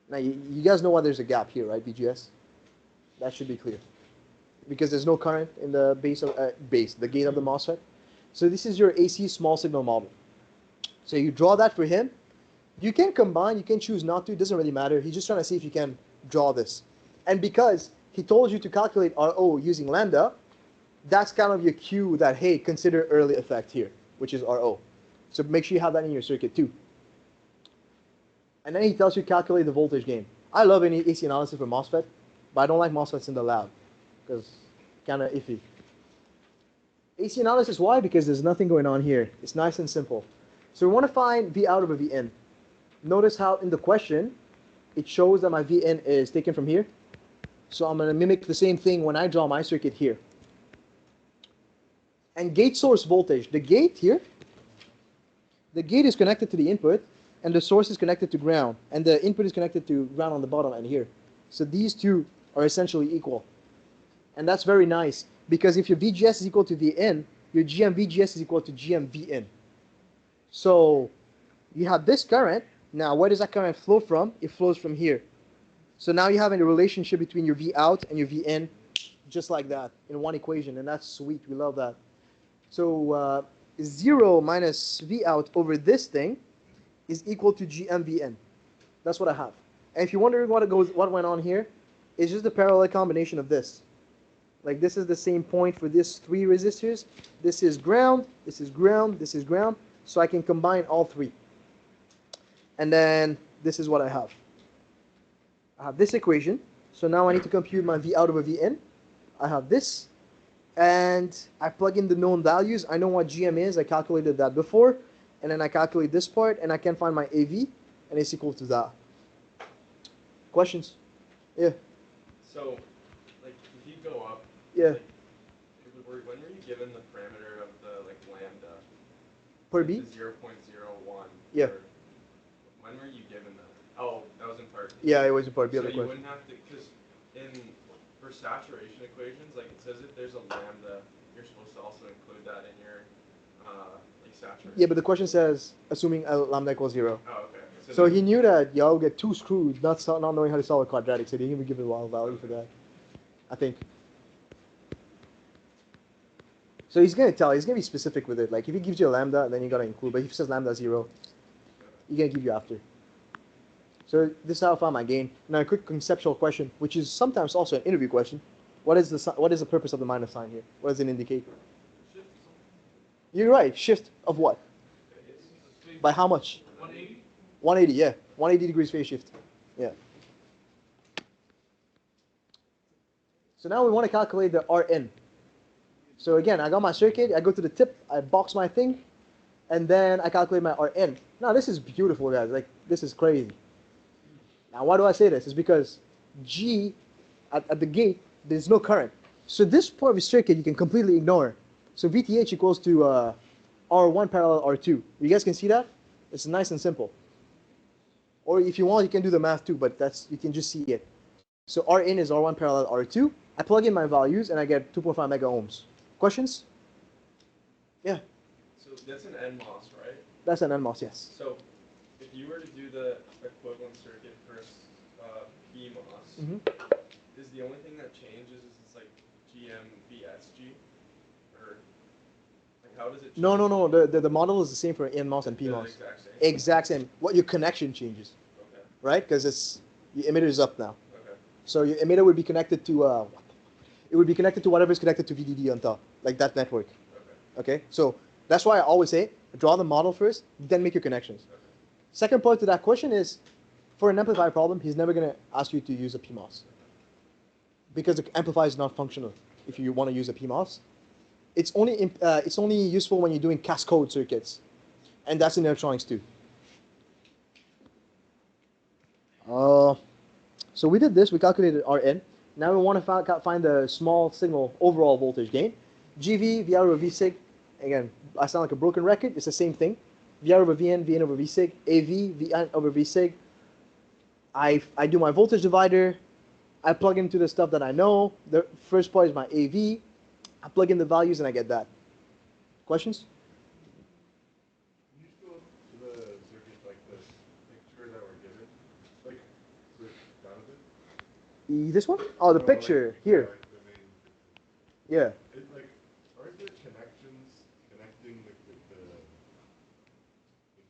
Now you guys know why there's a gap here, right? BGS. That should be clear, because there's no current in the the gate of the MOSFET. So this is your AC small signal model. So you draw that for him. You can combine, you can choose not to, it doesn't really matter. He's just trying to see if you can draw this. And because he told you to calculate RO using lambda, that's kind of your cue that, hey, consider early effect here, which is RO. So make sure you have that in your circuit too. And then he tells you calculate the voltage gain. I love any AC analysis for MOSFET, but I don't like MOSFETs in the lab because kind of iffy. AC analysis, why? Because there's nothing going on here. It's nice and simple. So we want to find V out over V in. Notice how in the question, it shows that my V in is taken from here. So I'm going to mimic the same thing when I draw my circuit here. And gate source voltage, the gate here, the gate is connected to the input, and the source is connected to ground, and the input is connected to ground on the bottom and here. So these two are essentially equal. And that's very nice, because if your VGS is equal to Vin, your GM VGS is equal to GM Vin. So you have this current. Now, where does that current flow from? It flows from here. So now you have a relationship between your V out and your V in, just like that, in one equation, and that's sweet. We love that. So 0 minus V out over this thing is equal to GM Vn. That's what I have. And if you're wondering what went on here, it's just the parallel combination of this. Like this is the same point for these 3 resistors. This is ground, this is ground, this is ground. So I can combine all 3. And then this is what I have. I have this equation. So now I need to compute my V out over V in. I have this. And I plug in the known values. I know what GM is. I calculated that before. And then I calculate this part. And I can find my AV. And it's equal to that. Questions? Yeah. So, like, if you go up, Yeah. like, when were you given the parameter of the, like, lambda? Per like B? the 0.01. Yeah. When were you given that? Oh, that was in part B. Yeah, it was in part B. So Other you question. wouldn't have to, because for saturation equations, like, it says if there's a lambda, you're supposed to also include that in your, like, saturation. Yeah, but the question says, assuming lambda equals 0. Oh, okay. So he knew that y'all get too screwed not knowing how to solve a quadratic, so he didn't even give it a wild value for that. I think. So he's gonna be specific with it. Like if he gives you a lambda, then you gotta include. But if he says lambda 0, he's gonna give you after. So this is how I found my gain. Now a quick conceptual question, which is sometimes also an interview question. What is the purpose of the minus sign here? What does it indicate? You're right. Shift of what? By how much? 180. 180. Yeah. 180 degrees phase shift. Yeah. So now we want to calculate the Rn. So again, I got my circuit, I go to the tip, I box my thing, and then I calculate my Rn. Now this is beautiful, guys. Like this is crazy. Now why do I say this? It's because G at the gate, there's no current. So this part of the circuit you can completely ignore. So VTH equals to R1 parallel R2. You guys can see that? It's nice and simple. Or if you want, you can do the math too, but you can just see it. So Rin is R1 parallel R2. I plug in my values and I get 2.5 mega ohms. Questions? Yeah. So that's an NMOS, right? That's an NMOS, yes. So if you were to do the equivalent circuit for PMOS, is the only thing that changes is it's like GMVSG? Or like how does it change? No. The model is the same for NMOS and PMOS. The exact same. Exact same. What your connection changes. Okay. Right? Because your emitter is up now. Okay. So your emitter would be connected to it would be connected to whatever is connected to VDD on top, like that network. Okay. So that's why I always say draw the model first, then make your connections. Okay. Second part to that question is, for an amplifier problem, he's never going to ask you to use a PMOS because the amplifier is not functional. If you want to use a PMOS, it's only useful when you're doing cascode circuits, and that's in electronics too. So we did this. We calculated Rn. Now we want to find the small signal overall voltage gain. GV, VR over V sig. Again, I sound like a broken record. It's the same thing. VR over Vn, Vn over V sig. AV, Vn over V sig. I do my voltage divider. I plug into the stuff that I know. The first part is my AV. I plug in the values and I get that. Questions? Can you just go to the circuit like the picture that we're given? Like, down a bit? This one? Oh, the picture here. Like the main picture. Yeah. Like, aren't there connections connecting the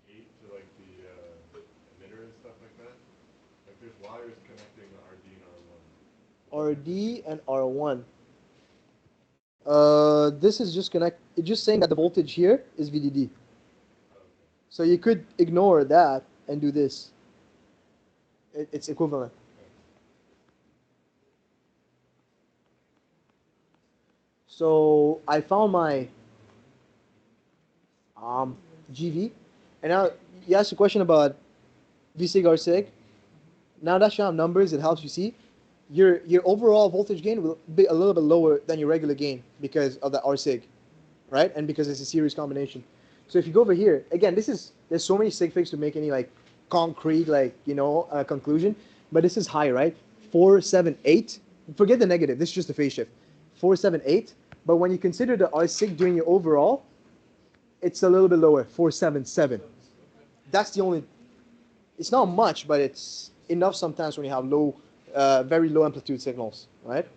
gate to like the emitter and stuff like that? Like there's wires connecting the RD and R1. RD and R1. This is just it's just saying that the voltage here is VDD. Okay. So you could ignore that and do this. It's equivalent. So I found my GV, and now you asked a question about VSig or SIG. Now that you have numbers, it helps you see your overall voltage gain will be a little bit lower than your regular gain because of the RSig, right? And because it's a series combination. So if you go over here, again, there's so many sig figs to make any like concrete conclusion, but this is high, right? 478. Forget the negative. This is just the phase shift. 478. But when you consider the RSig doing your overall, it's a little bit lower. 477. That's the only. It's not much, but it's enough sometimes when you have very low amplitude signals, right?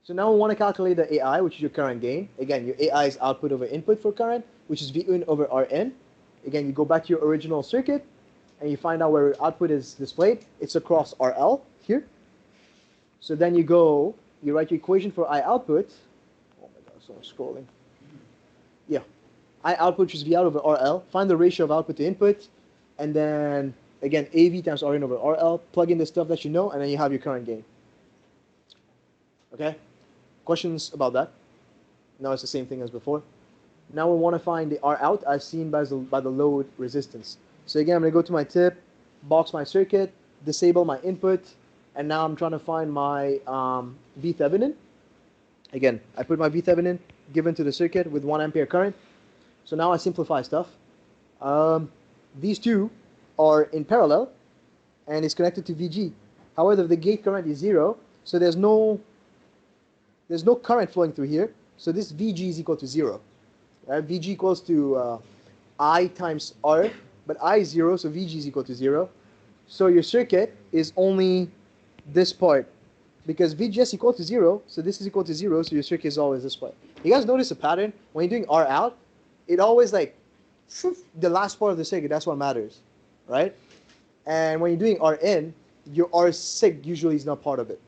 So now we want to calculate the AI, which is your current gain. Again, your AI is output over input for current, which is V in over Rn. Again, you go back to your original circuit, and you find out where output is displayed. It's across RL here. So then you write your equation for I output. Oh my God, so much scrolling. Yeah. I output, which is V out over RL. Find the ratio of output to input, and then again AV times RN over RL. Plug in the stuff that you know, and then you have your current gain. Okay? Questions about that? No, it's the same thing as before. Now we want to find the R out as seen by the load resistance. So again, I'm going to go to my tip, box my circuit, disable my input, and now I'm trying to find my VThevenin. Again, I put my VThevenin given to the circuit with 1 ampere current. So now I simplify stuff. These two are in parallel, and it's connected to VG. However, the gate current is 0, so there's no current flowing through here. So this VG is equal to 0. Right? VG equals to I times R, but I is 0, so VG is equal to 0. So your circuit is only this part, because VGS is equal to 0, so this is equal to 0, so your circuit is always this way. You guys notice a pattern? When you're doing R out, it always like, the last part of the circuit, that's what matters, right? And when you're doing R in, your R sig usually is not part of it.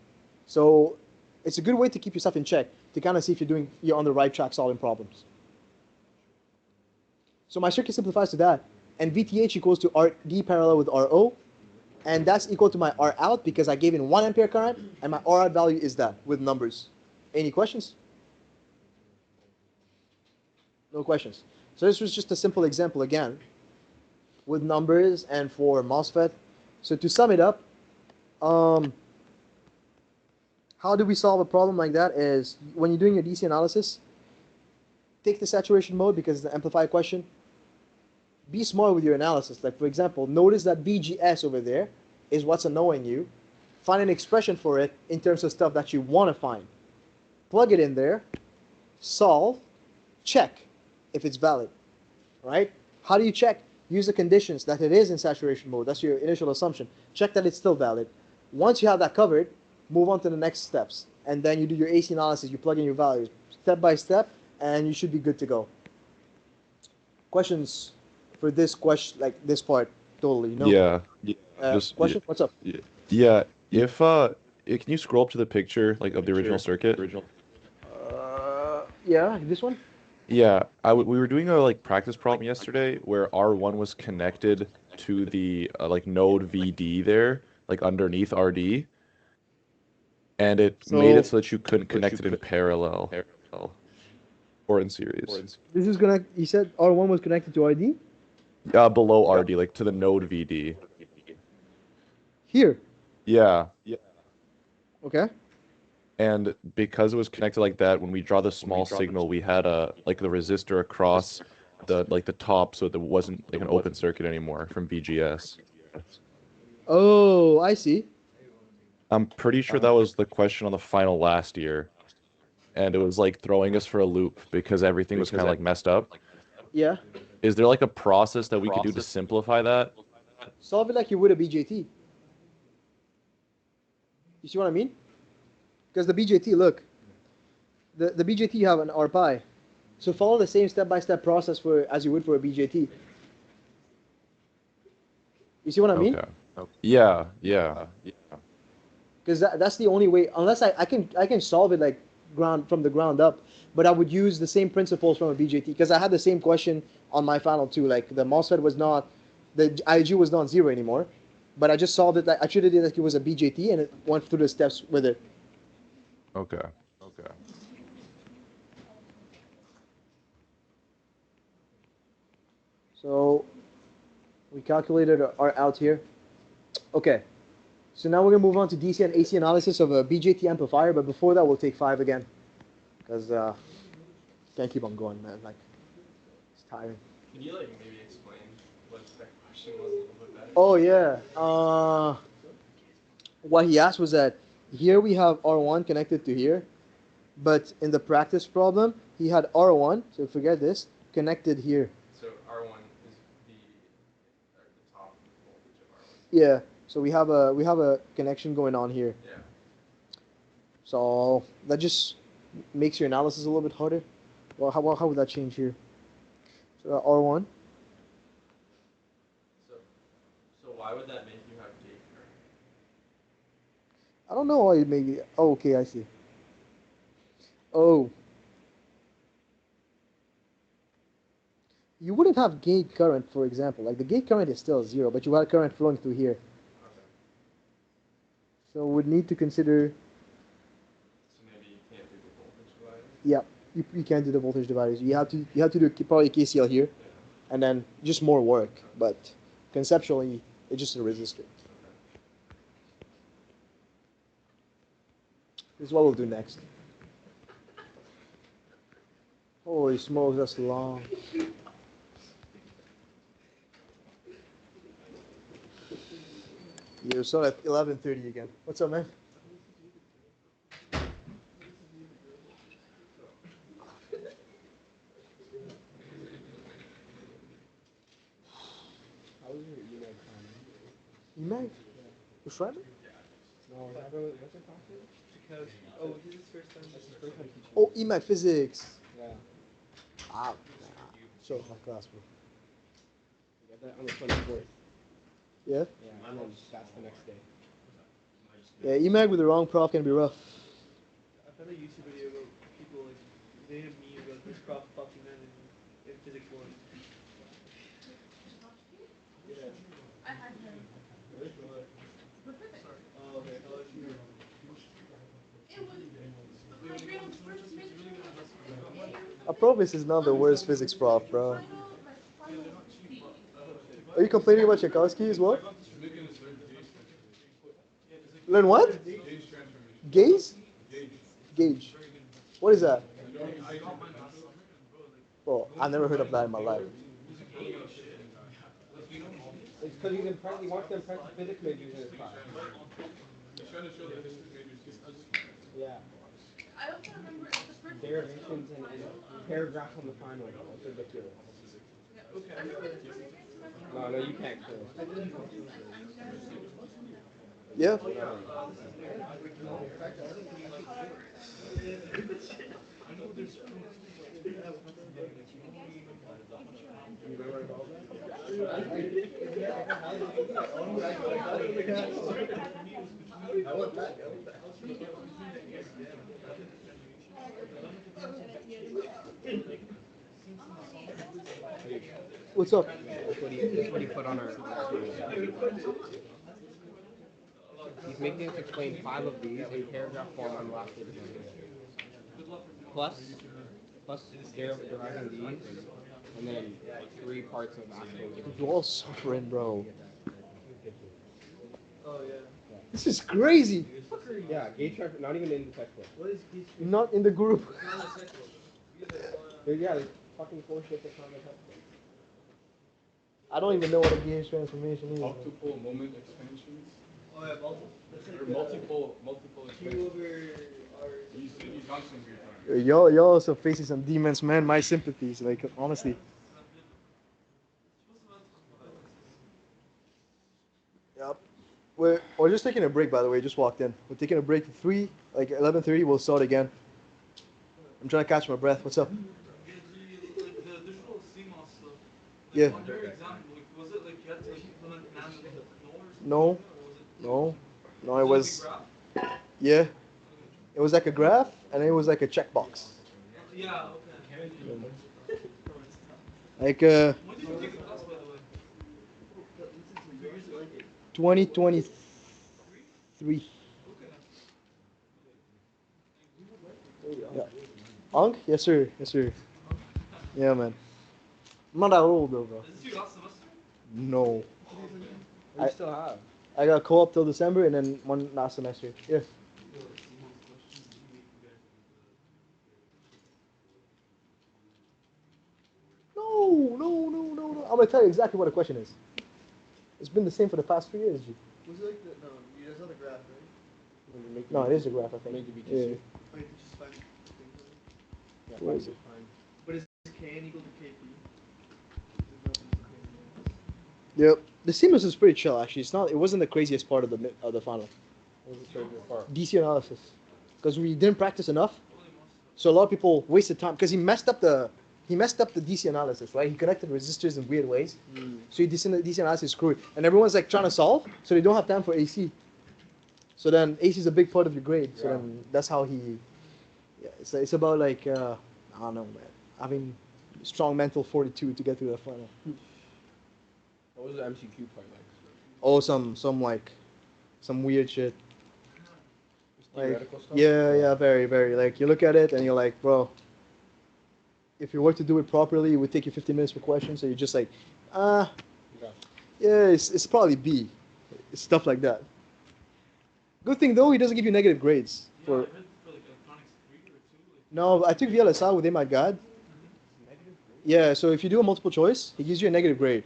So it's a good way to keep yourself in check, to kind of see if you're on the right track solving problems. So my circuit simplifies to that, and VTH equals to RD parallel with RO, and that's equal to my R out because I gave in 1 ampere current, and my R out value is that with numbers. Any questions? No questions. So this was just a simple example again, with numbers and for MOSFET. So to sum it up, how do we solve a problem like that is, when you're doing your DC analysis, take the saturation mode because it's the amplified question. Be smart with your analysis. Like for example, notice that VGS over there is what's annoying you. Find an expression for it in terms of stuff that you want to find. Plug it in there, solve, check if it's valid, right? How do you check? Use the conditions that it is in saturation mode. That's your initial assumption. Check that it's still valid. Once you have that covered, move on to the next steps. And then you do your AC analysis. You plug in your values step by step, and you should be good to go. Questions for this question, like this part, totally, you know? Yeah. Question? What's up? Yeah. If can you scroll up to the picture like of the original circuit? Yeah, this one? Yeah, we were doing a like practice problem yesterday where R1 was connected to the like node VD there, like underneath RD, and it made it so that you couldn't connect it in parallel or in series. This is you said R1 was connected to RD? Below RD, like to the node VD. Here. Yeah. Okay. And because it was connected like that, when we draw the small signal, we had a like the resistor across the top, so it wasn't like an open circuit anymore from VGS. Oh, I see. I'm pretty sure that was the question on the final last year, and it was like throwing us for a loop because everything was kind of like messed up. Yeah. Is there like a process that we could do to simplify that? Solve it like you would a BJT. You see what I mean? Because the BJT, look, the BJT you have an R pi, so follow the same step-by-step process as you would for a BJT. You see what I mean? Okay. Yeah. Because that's the only way. Unless I can solve it like from the ground up, but I would use the same principles from a BJT. Because I had the same question on my final too. Like the MOSFET was not, the IEG was not 0 anymore, but I just solved it like I treated it like it was a BJT, and it went through the steps with it. Okay. So we calculated our out here. Okay. So now we're gonna move on to DC and AC analysis of a BJT amplifier, but before that we'll take 5 again. Because can't keep on going, man. Like it's tiring. Can you like maybe explain what that question was a little bit better? Oh yeah. What he asked was that here we have R1 connected to here, but in the practice problem he had R1, so forget this, connected here. So R1 is the top voltage of R1. Yeah. So we have a connection going on here. Yeah. So that just makes your analysis a little bit harder. Well, how would that change here? So R1. So why would that make you have gate current? I don't know why it maybe. Oh, okay, I see. Oh. you wouldn't have gate current, for example. Like the gate current is still 0, but you have current flowing through here. So we'd need to consider. So maybe you can't do the voltage divider. Yeah, you can't do the voltage dividers. You have to do probably KCL here, and then just more work. But conceptually, it's just a resistor. This is what we'll do next. Holy smokes, that's long. You're so at 11:30 again. What's up, man? How was your EMAG time? EMAG? You Schreiber? No, what's your class? Because, oh, this is his first time. That's his first time teaching. Oh, EMAG physics. Yeah. Ah, show my class, bro. We got that on the 24th. Yeah? Yeah, and then that's the next day. Yeah, EMAG with the wrong prof can be rough. I found a YouTube video about people like they have me about this prof fucking them in physics one. Yeah. I had no. Really? For physics. Oh, okay. How about you? It was like real first midterm. A provost is not the worst physics prof, bro. Final, my final B. Are you complaining about Tchaikovsky as well? Learn what? Gaze? Gauge. What is that? Oh, I've never heard of that in my life. It's because he wants to impress the physics majors in his class. Yeah. I also remember it's the first. Derivations and paragraphs on the final. That's ridiculous. I remember the first semester. No, you can't. Yeah? What's up? That's what he put on our. He's making us explain 5 of these in paragraph form on the last page. Plus deriving these, and then 3 parts of asking. You're all suffering, bro. Oh yeah. This is crazy. Yeah, gauge chart, not even in the textbook. What is gauge? Not in the group. There's fucking 4 shit that's on the textbook. I don't even know what a gauge transformation is. Multiple moment expansions. Oh yeah, multiple. Or multiple Q expansions. over R. You said you got some weird time. Y'all also facing some demons, man. My sympathies, like honestly. Yep. We're just taking a break, by the way. Just walked in. We're taking a break at 3, like 11:30. We'll start again. I'm trying to catch my breath. What's up? Yeah, like the digital CMOS stuff. Like Yeah. on your exam, like, was it like you had to like implement NAND with null or something? No. Or was it No, it was. like a graph? Yeah. It was like a graph, and it was like a checkbox. Yeah, okay. Like When did you take the class, by the way? 2023. Yeah. Unk? Yes, sir. Yes, sir. Yeah, man. I'm not that old though, bro. Is this your last semester? No. What do you still have? I got co-op till December and then one last semester. Yeah. No. I'm gonna tell you exactly what the question is. It's been the same for the past 3 years, G. Was it like the no? You guys saw the graph, right? No, it is a graph, I think. Make it Yeah. Wait, just find things on it. Yeah, Where is it? fine. But is Kn equal to Kp? Yep. The seamless is pretty chill, actually. It wasn't the craziest part of the final. What was the third part? DC analysis, because we didn't practice enough. So a lot of people wasted time because he messed up the DC analysis, right? He connected resistors in weird ways. So DC analysis is screwed, and everyone's like trying to solve, so they don't have time for AC. So then AC is a big part of your grade. So then that's how he. Yeah, it's about like I don't know, man. Having strong mental fortitude to get through that final. What was the MCQ part like? Oh, some weird shit. Like, Theoretical stuff? yeah, very, very. Like you look at it and you're like, bro, if you were to do it properly, it would take you 15 minutes per question. So you're just like, ah, yeah, it's probably B. It's stuff like that. Good thing though, he doesn't give you negative grades Yeah, I for. read for like electronics 3 or 2. Like, No, I took VLSI with him, my God. Yeah, so if you do a multiple choice, he gives you a negative grade.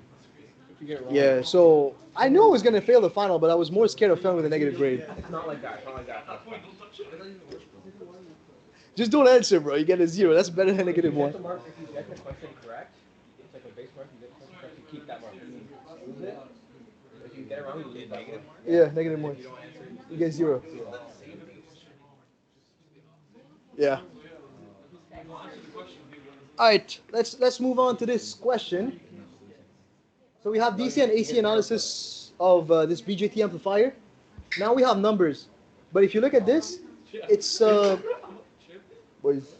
If you get it wrong. Yeah, so I knew I was gonna fail the final, but I was more scared of failing with a negative grade. It's not like that. It's not like that. at that point, don't touch it. Just don't answer, bro. You get a 0. That's better than a negative If you get 1. the mark, if you get the question correct, it's like a base mark. You get the question correct, you keep that mark. If you lose it, if you get it wrong, you get negative. Yeah, negative 1. You get 0. Yeah. All right, let's move on to this question. So we have DC and AC analysis of this BJT amplifier. Now we have numbers, but if you look at this, it's boys,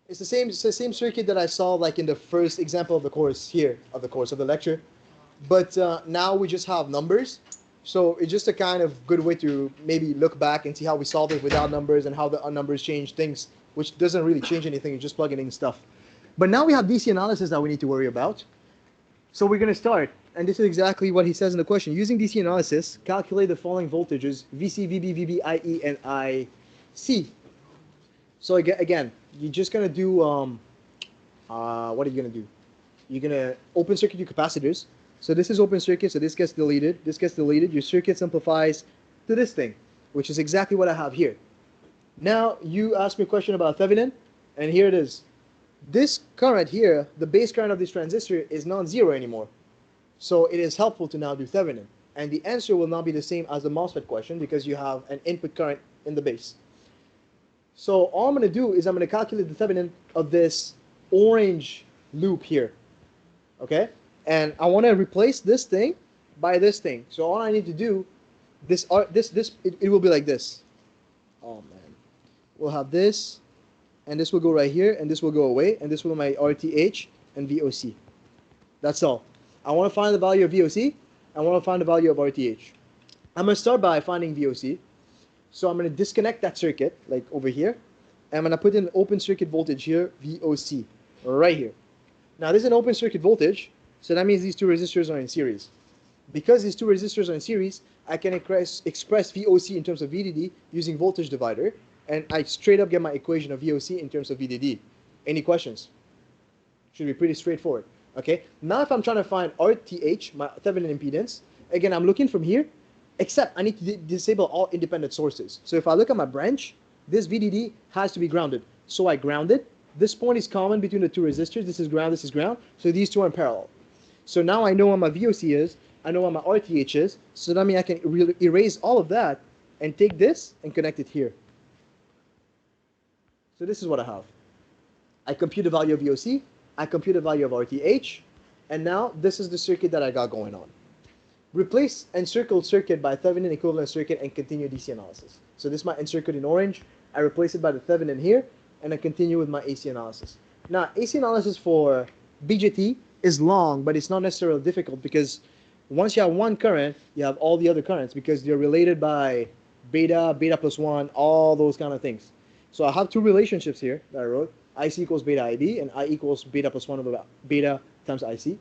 it's the same circuit that I saw like in the first example of the course here of the lecture, but now we just have numbers. So it's just a kind of good way to maybe look back and see how we solved it without numbers and how the numbers change things, which doesn't really change anything. You're just plugging in stuff. But now we have DC analysis that we need to worry about. So we're going to start, and this is exactly what he says in the question. Using DC analysis, calculate the following voltages: VC, VB, VB, IE, and IC. So again, you're just going to do, what are you going to do? You're going to open circuit your capacitors. So this is open circuit, so this gets deleted, your circuit simplifies to this thing, which is exactly what I have here. Now, you asked me a question about Thevenin, and here it is. This current here, the base current of this transistor is non-zero anymore. So it is helpful to now do Thevenin. And the answer will not be the same as the MOSFET question because you have an input current in the base. So all I'm going to do is I'm going to calculate the Thevenin of this orange loop here. Okay? And I want to replace this thing by this thing. So all I need to do, it will be like this. Oh man. We'll have this, and this will go right here, and this will go away, and this will be my RTH and VOC. That's all. I want to find the value of VOC. I want to find the value of RTH. I'm going to start by finding VOC. So I'm going to disconnect that circuit, like over here. And I'm going to put in an open circuit voltage here, VOC, right here. Now this is an open circuit voltage. So that means these two resistors are in series. Because these two resistors are in series, I can express VOC in terms of VDD using voltage divider, and I straight up get my equation of VOC in terms of VDD. Any questions? Should be pretty straightforward. Okay. Now if I'm trying to find RTH, my Thevenin impedance, again I'm looking from here, except I need to disable all independent sources. So if I look at my branch, this VDD has to be grounded. So I ground it. This point is common between the two resistors. This is ground, this is ground. So these two are in parallel. So now I know what my VOC is, I know what my RTH is, so that means I can erase all of that and take this and connect it here. So this is what I have. I compute the value of VOC, I compute the value of RTH, and now this is the circuit that I got going on. Replace encircled circuit by Thevenin equivalent circuit and continue DC analysis. So this is my encircled in orange, I replace it by the Thevenin here, and I continue with my AC analysis. Now AC analysis for BJT is long, but it's not necessarily difficult because once you have one current, you have all the other currents because they're related by beta, beta plus 1, all those kind of things. So I have two relationships here that I wrote. IC equals beta IB and I equals beta plus 1 over beta times IC.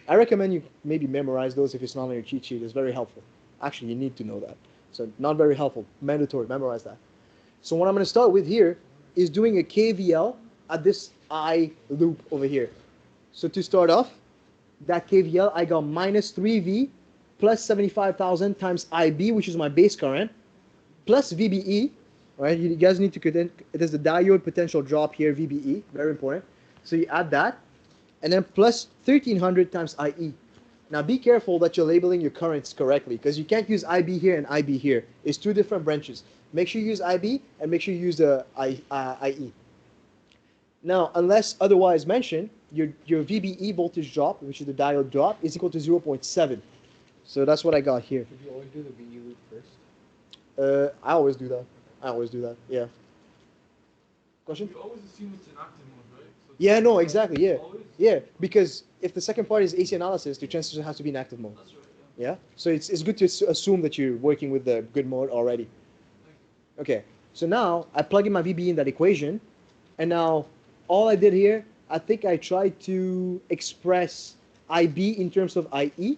I recommend you maybe memorize those if it's not on your cheat sheet. It's very helpful. Actually, you need to know that. So not very helpful, mandatory, memorize that. So what I'm going to start with here is doing a KVL at this I loop over here. So to start off, that KVL, I got minus 3V plus 75,000 times IB, which is my base current, plus VBE. All right, you guys need to it is the diode potential drop here, VBE, very important. So you add that, and then plus 1300 times IE. Now be careful that you're labeling your currents correctly, because you can't use IB here and IB here. It's two different branches. Make sure you use IB and make sure you use the IE. Now, unless otherwise mentioned, your VBE voltage drop, which is the diode drop, is equal to 0.7. So that's what I got here. Did you always do the VE loop first? I always do that. Yeah. Question? You always assume it's in active mode, right? So Yeah, no, exactly. Yeah, yeah. Because if the second part is AC analysis, the transistor has to be in active mode. That's right, Yeah. So it's good to assume that you're working with the good mode already. Okay. So now I plug in my VB in that equation, and now all I did here, I think I tried to express IB in terms of IE,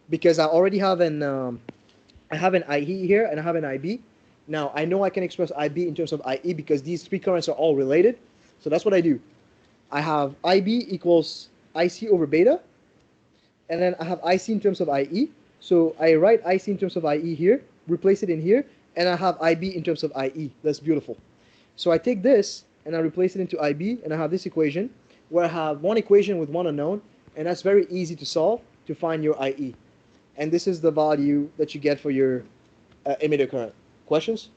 because I already have I have an IE here and I have an IB. Now I know I can express IB in terms of IE because these three currents are all related. So that's what I do. I have IB equals IC over beta, and then I have IC in terms of IE. So I write IC in terms of IE here, replace it in here, and I have IB in terms of IE. That's beautiful. So I take this and I replace it into IB, and I have this equation where I have one equation with one unknown, and that's very easy to solve to find your IE. And this is the value that you get for your emitter current. Questions?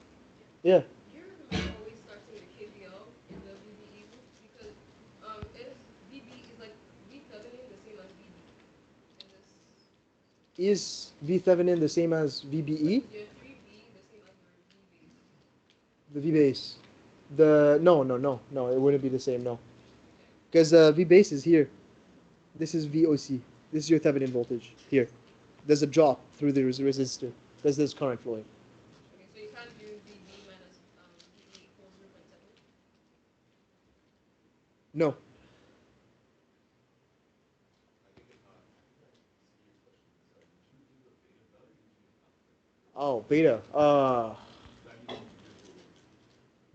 Yeah. Your method always starts with a KVL in the VBE because if VB is like V Thevenin the same as VB in this. Is V Thevenin the same as VBE? Your 3B the same as your V base. The V base. No, it wouldn't be the same, no. Because V base is here. This is VOC. This is your Thevenin voltage here. There's a drop through the resistor. There's this current flowing. Okay, so you can't do VB minus VB equals 0.7? No. Oh, beta.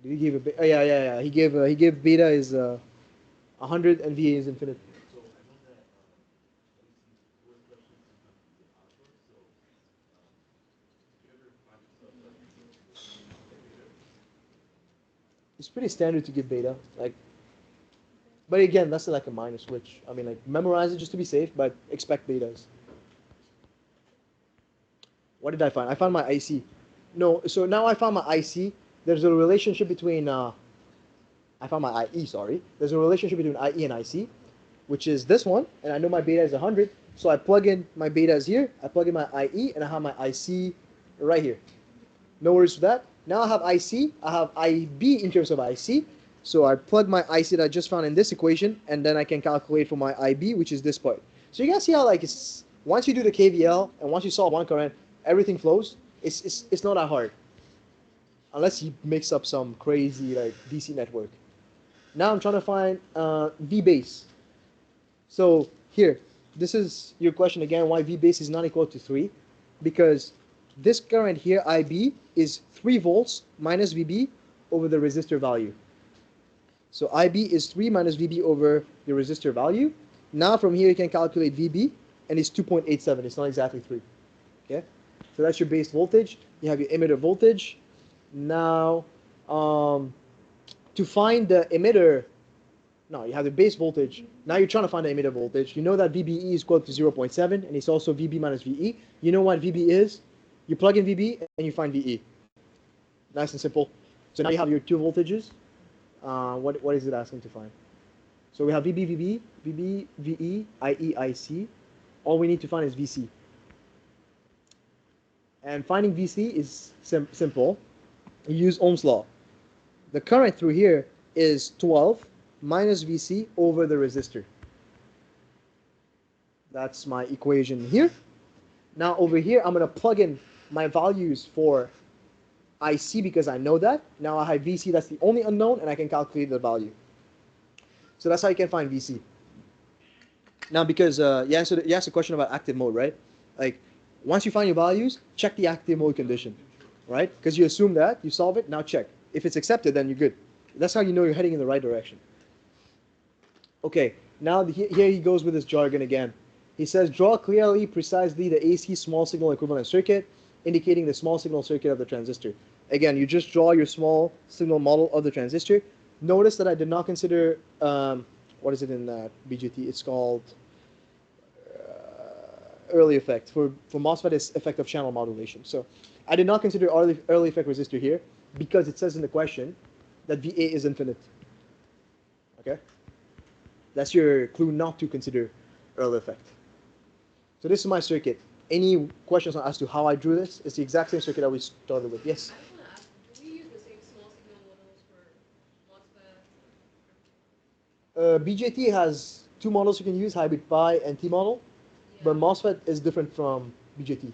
Did he give a beta? Oh, yeah. He gave beta is 100 and VA is infinite. It's pretty standard to give beta, like, but again, that's like a minor switch. I mean, like, memorize it just to be safe, but expect betas. What did I find? I found my IC. No, so now I found my IC. There's a relationship between I found my IE. Sorry, there's a relationship between IE and IC, which is this one, and I know my beta is 100. So I plug in my betas here. I plug in my IE, and I have my IC right here. No worries with that. Now I have IC, I have IB in terms of IC. So I plug my IC that I just found in this equation, and then I can calculate for my IB, which is this part. So you guys see how, like, it's, once you do the KVL and once you solve one current, everything flows. It's not that hard, unless you mix up some crazy like DC network. Now I'm trying to find V base. So here, this is your question again, why V base is not equal to 3, because this current here, IB, is 3 volts minus VB over the resistor value. So IB is 3 minus VB over the resistor value. Now from here you can calculate VB, and it's 2.87. It's not exactly 3. Okay, so that's your base voltage. You have your emitter voltage. Now, to find the emitter, no, you have the base voltage. Now you're trying to find the emitter voltage. You know that VBE is equal to 0.7, and it's also VB minus VE. You know what VB is? You plug in VB and you find VE. Nice and simple. So now you have your two voltages. What is it asking to find? So we have VB, VB, VB, VE, IE, IC. All we need to find is VC. And finding VC is simple. You use Ohm's law. The current through here is 12 minus VC over the resistor. That's my equation here. Now over here, I'm going to plug in my values for IC because I know that. Now I have VC, that's the only unknown, and I can calculate the value. So that's how you can find VC. Now because you asked a question about active mode, right? Like, once you find your values, check the active mode condition, right? Because you assume that, you solve it, now check. If it's accepted, then you're good. That's how you know you're heading in the right direction. Okay, now here he goes with his jargon again. He says, draw clearly, precisely the AC small signal equivalent circuit, indicating the small signal circuit of the transistor. Again, you just draw your small signal model of the transistor. Notice that I did not consider, what is it in BGT? It's called early effect. For MOSFET, it's effect of channel modulation. So I did not consider early effect resistor here because it says in the question that VA is infinite. Okay? That's your clue not to consider early effect. So this is my circuit. Any questions as to how I drew this? It's the exact same circuit that we started with. Yes? I just want to ask, do we use the same small signal models for BJT has two models you can use, hybrid pi and T model, but Yeah. MOSFET is different from BJT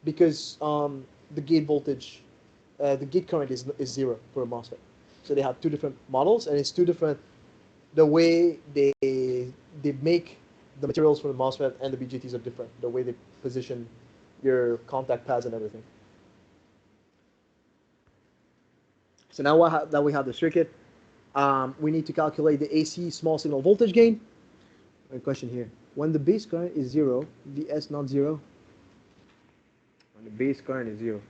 because the gate voltage, the gate current is zero for a MOSFET. So they have two different models, and it's two different the way they make the materials for the MOSFET and the BJTs are different. The way they position your contact pads and everything. So now that we have the circuit, we need to calculate the AC small signal voltage gain. A question here: when the base current is zero, Vs not zero. When the base current is zero,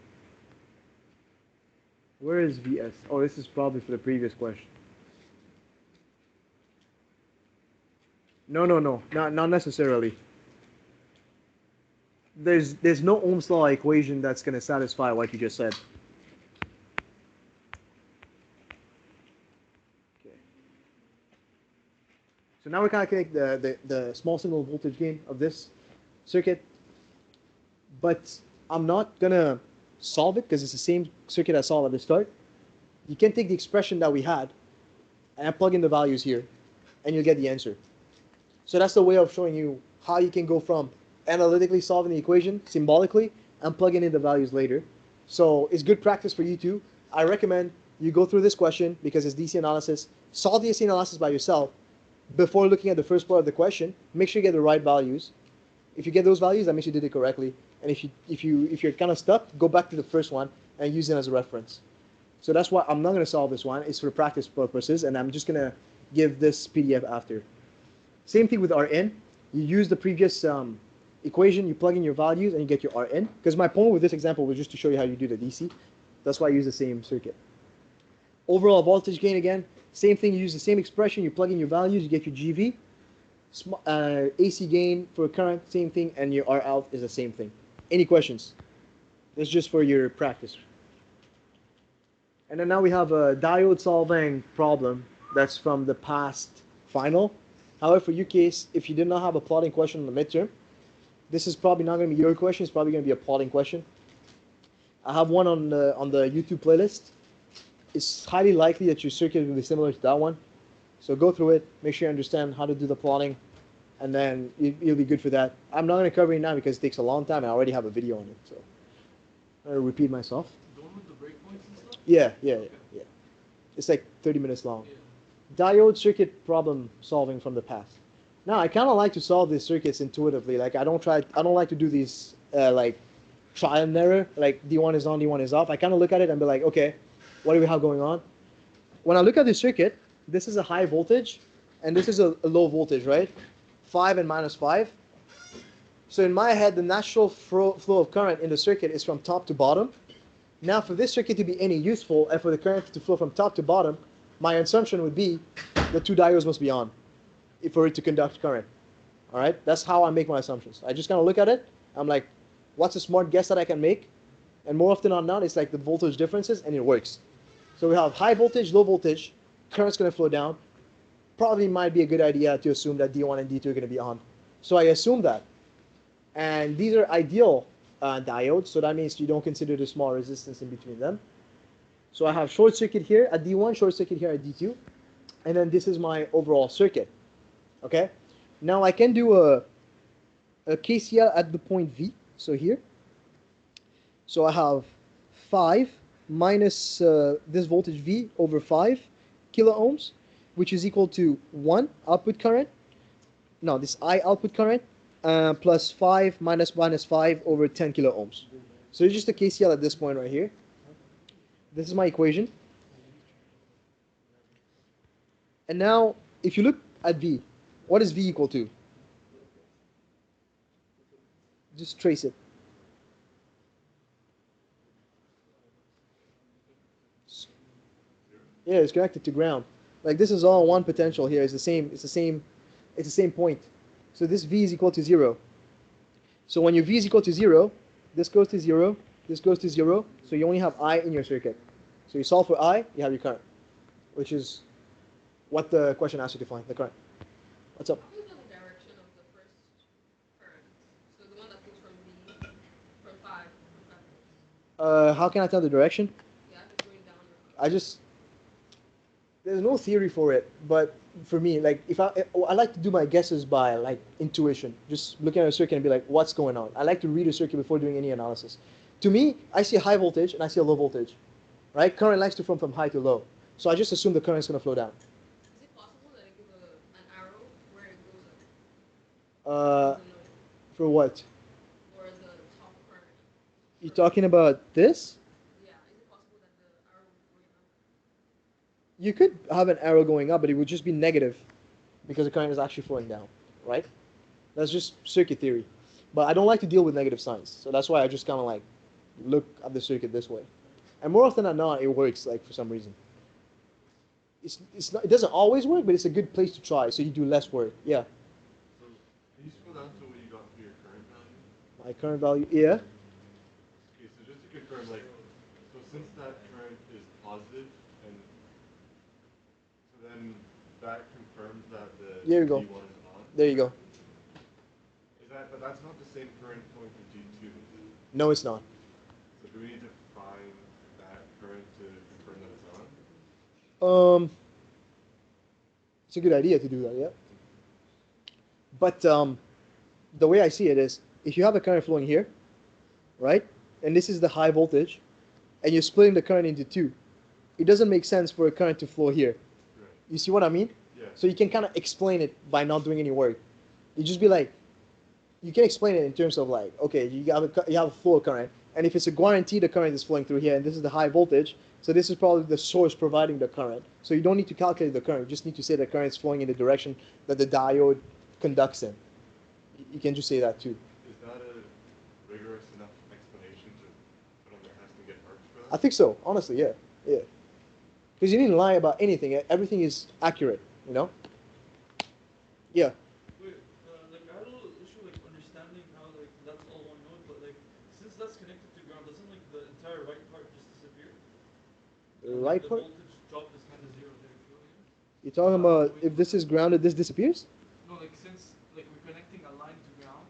where is Vs? Oh, this is probably for the previous question. No, not necessarily. There's no Ohm's law equation that's going to satisfy what you just said. Okay. So now we calculate the small signal voltage gain of this circuit, but I'm not going to solve it because it's the same circuit I saw at the start. You can take the expression that we had and plug in the values here, and you'll get the answer. So that's the way of showing you how you can go from analytically solving the equation symbolically and plugging in the values later. So it's good practice for you too. I recommend you go through this question because it's DC analysis. Solve the AC analysis by yourself before looking at the first part of the question. Make sure you get the right values. If you get those values, that means you did it correctly. And if you're kind of stuck, go back to the first one and use it as a reference. So that's why I'm not going to solve this one. It's for practice purposes, and I'm just going to give this PDF after. Same thing with Rn. You use the previous equation, you plug in your values, and you get your Rn. Because my point with this example was just to show you how you do the DC. That's why I use the same circuit. Overall voltage gain again, same thing. You use the same expression, you plug in your values, you get your GV. AC gain for current, same thing, and your R out is the same thing. Any questions? This is just for your practice. And then now we have a diode solving problem that's from the past final. However, for your case, if you did not have a plotting question on the midterm, this is probably not going to be your question. It's probably going to be a plotting question. I have one on the YouTube playlist. It's highly likely that your circuit will be similar to that one. So go through it, make sure you understand how to do the plotting, and then you'll be good for that. I'm not going to cover it now because it takes a long time. I already have a video on it, so I'm going to repeat myself. The one with the breakpoints and stuff? Yeah. It's like 30 minutes long. Yeah. Diode circuit problem solving from the past. Now I kind of like to solve these circuits intuitively. Like I don't like to do these like trial and error. Like D1 is on, D1 is off. I kind of look at it and be like, okay, what do we have going on? When I look at the circuit, this is a high voltage, and this is a low voltage, right? 5 and minus 5. So in my head, the natural flow of current in the circuit is from top to bottom. Now for this circuit to be any useful and for the current to flow from top to bottom, my assumption would be the two diodes must be on for it to conduct current. All right, that's how I make my assumptions. I just kind of look at it. I'm like, what's a smart guess that I can make? And more often than not, it's like the voltage differences, and it works. So we have high voltage, low voltage, current's going to flow down. Probably might be a good idea to assume that D1 and D2 are going to be on. So I assume that. And these are ideal diodes, so that means you don't consider the small resistance in between them. So I have short circuit here at D1, short circuit here at D2, and then this is my overall circuit. Okay? Now I can do a KCL at the point V, so here. So I have 5 minus this voltage V over 5 kilo ohms, which is equal to 1 output current. No, this I output current plus 5 minus 5 over 10 kilo ohms. So it's just a KCL at this point right here. This is my equation. And now, if you look at V, what is V equal to? Just trace it. Yeah, it's connected to ground. Like this is all one potential here. It's the same point. So this V is equal to 0. So when your V is equal to 0, this goes to 0, this goes to 0. So you only have I in your circuit. So you solve for I, you have your current, which is what the question asks you to find, the current. What's up? How do you know the direction of the first current? So the one that goes from V, from 5, How can I tell the direction? yeah, if it's going down or up. There's no theory for it, but for me, like if I like to do my guesses by like intuition, just looking at a circuit and be like, what's going on? I like to read a circuit before doing any analysis. To me, I see a high voltage and I see a low voltage, right? Current likes to flow from high to low, so I just assume the current is going to flow down. Is it possible that I give an arrow where it goes up Uh, as a node for what? or as a top current? You talking about this? Yeah, is it possible that the arrow going up? You could have an arrow going up, but it would just be negative because the current is actually flowing down, right? That's just circuit theory. But I don't like to deal with negative signs, so that's why I just kind of like look at the circuit this way. And more often than not, it works like for some reason. It's not, it doesn't always work, but it's a good place to try, so you do less work. Yeah. So can you scroll down to what you got for your current value? My current value, yeah. Okay, so just to confirm, like, so since that current is positive, and so then that confirms that the There you go. D1 is on. There you go. Is that, but that's not the same current going to D2, is it? No, it's not. So do we need to find that current to confirm that it's on? It's a good idea to do that, yeah. But the way I see it is, if you have a current flowing here, right, and this is the high voltage, and you're splitting the current into two, it doesn't make sense for a current to flow here. Right. You see what I mean? Yeah. So you can kind of explain it by not doing any work. You just be like, you can explain it in terms of like, okay, you have a flow current, and if it's a guarantee the current is flowing through here, and this is the high voltage, so this is probably the source providing the current. So you don't need to calculate the current, you just need to say the current is flowing in the direction that the diode conducts in. You can just say that too. Is that a rigorous enough explanation to put on the test and get marks for I that? think so, honestly, yeah, yeah. Because you didn't lie about anything, everything is accurate, you know? Yeah. Wait, like I had a little issue like understanding how like that's all one node, but like since that's connected to ground, doesn't like the entire right part just disappear? The And right like the part? voltage drop is kind of zero there. You feel me? You're talking about if this is grounded, this disappears? No, like since like we're connecting a line to ground,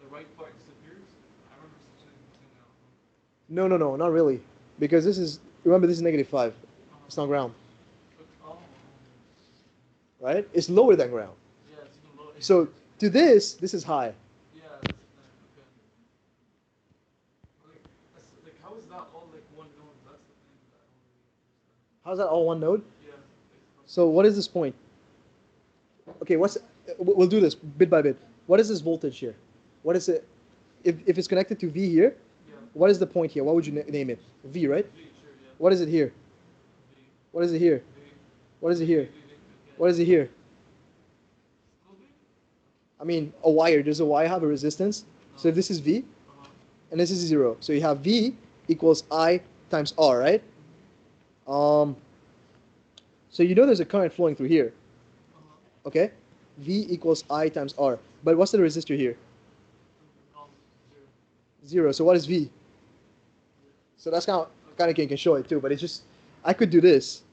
the right part disappears. I remember saying that. No, no, no, not really. Because this is, remember this is -5. It's not ground, Oh. right? It's lower than ground. Yeah, it's even lower. So to this is high. Yeah, that's the thing. Okay. Like how is that all like one node? That's the thing that I don't really understand. How's that all one node? Yeah. So what is this point? Okay, we'll do this bit by bit. What is this voltage here? What is it? If it's connected to V here, Yeah. what is the point here? What would you name it? V, right? V, sure, yeah. What is it here? V, What is it here? V, What is it here? V, okay. What is it here? Still V? I mean, a wire. Does a wire have a resistance? So if this is V, Uh-huh. and this is 0, so you have V equals I times R, right? So you know there's a current flowing through here, Uh-huh. okay? V equals I times R. But what's the resistor here? Zero. 0. So what is V? So that's kind of can show it too, but it's just, I could do this.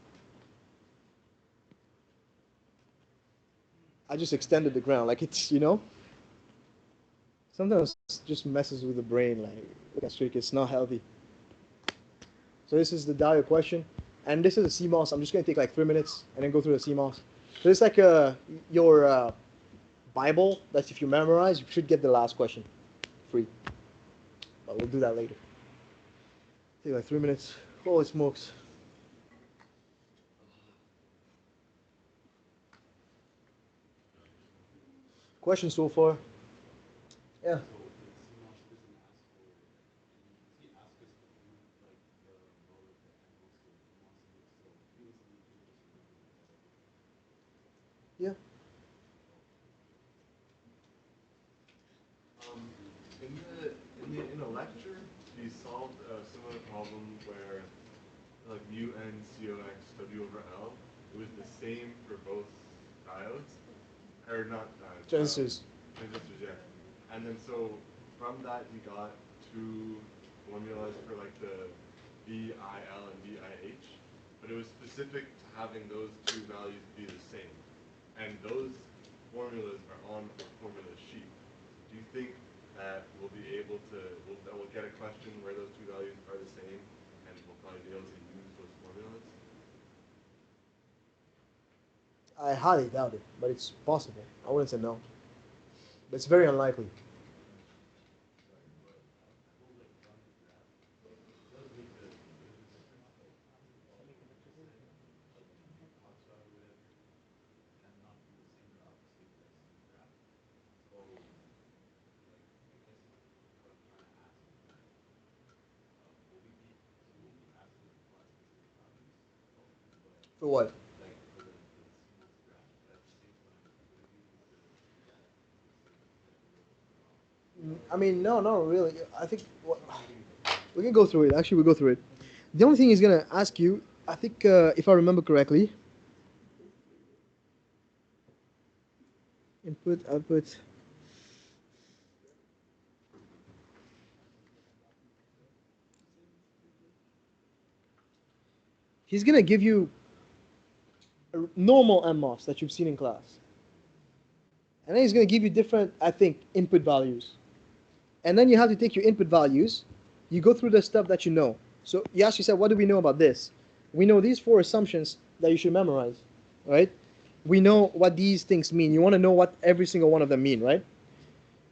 I just extended the ground, like it's, you know? Sometimes it just messes with the brain, like, look at streak, it's not healthy. So this is the diode question, and this is a CMOS. I'm just going to take like 3 minutes and then go through the CMOS. So it's like your Bible that if you memorize, you should get the last question free. But we'll do that later. Take like 3 minutes. Holy smokes. Questions so far? Yeah. Yeah. In a lecture, we solved a similar problem where like mu n cox w over L, it was the same for both diodes, or not diodes. Transistors. Transistors, yeah. And then so from that we got two formulas for like the VIL and VIH, but it was specific to having those two values be the same. And those formulas are on the formula sheet. Do you think that we'll be able to, that we'll get a question where those two values are the same, and we'll probably be able to use those formulas? I highly doubt it, but it's possible. I wouldn't say no. But it's very unlikely. For what? I mean, no, not really. I think we can go through it. Actually, we'll go through it. The only thing he's gonna ask you, I think, if I remember correctly, input, output. He's gonna give you a normal NMOS that you've seen in class, and then he's gonna give you different, I think, input values. And then you have to take your input values. You go through the stuff that you know. So you actually said, what do we know about this? We know these 4 assumptions that you should memorize, right? We know what these things mean. You want to know what every single one of them mean, right?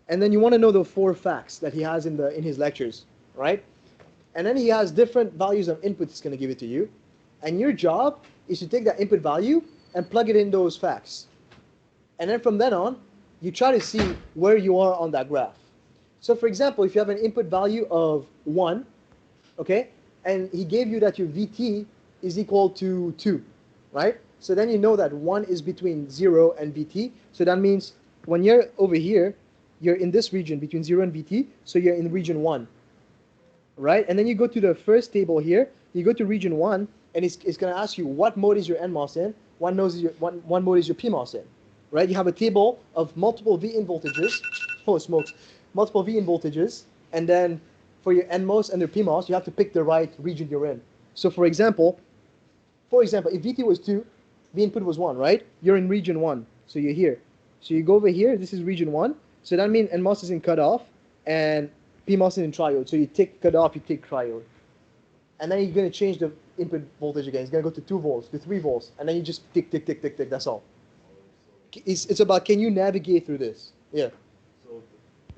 And then you want to know the 4 facts that he has in his lectures, right? And then he has different values of input he's going to give it to you. And your job is to take that input value and plug it in those facts. And then from then on, you try to see where you are on that graph. So for example, if you have an input value of 1, okay, and he gave you that your VT is equal to 2, right? So then you know that 1 is between 0 and VT. So that means when you're over here, you're in this region between 0 and VT, so you're in region 1, right? And then you go to the first table here, you go to region 1, and it's going to ask you what mode is your NMOS in, what mode is your PMOS in, right? You have a table of multiple V in voltages. Oh, smokes. Multiple V in voltages, and then for your NMOS and your PMOS, you have to pick the right region you're in. So for example, if VT was 2, V input was 1, right? You're in region 1, so you're here. So you go over here, this is region 1, so that means NMOS is in cutoff, and PMOS is in triode. So you take cutoff, you take triode. And then you're going to change the input voltage again. It's going to go to 2 volts, to 3 volts, and then you just tick, tick, tick, tick, tick, that's all. It's about, can you navigate through this? Yeah. So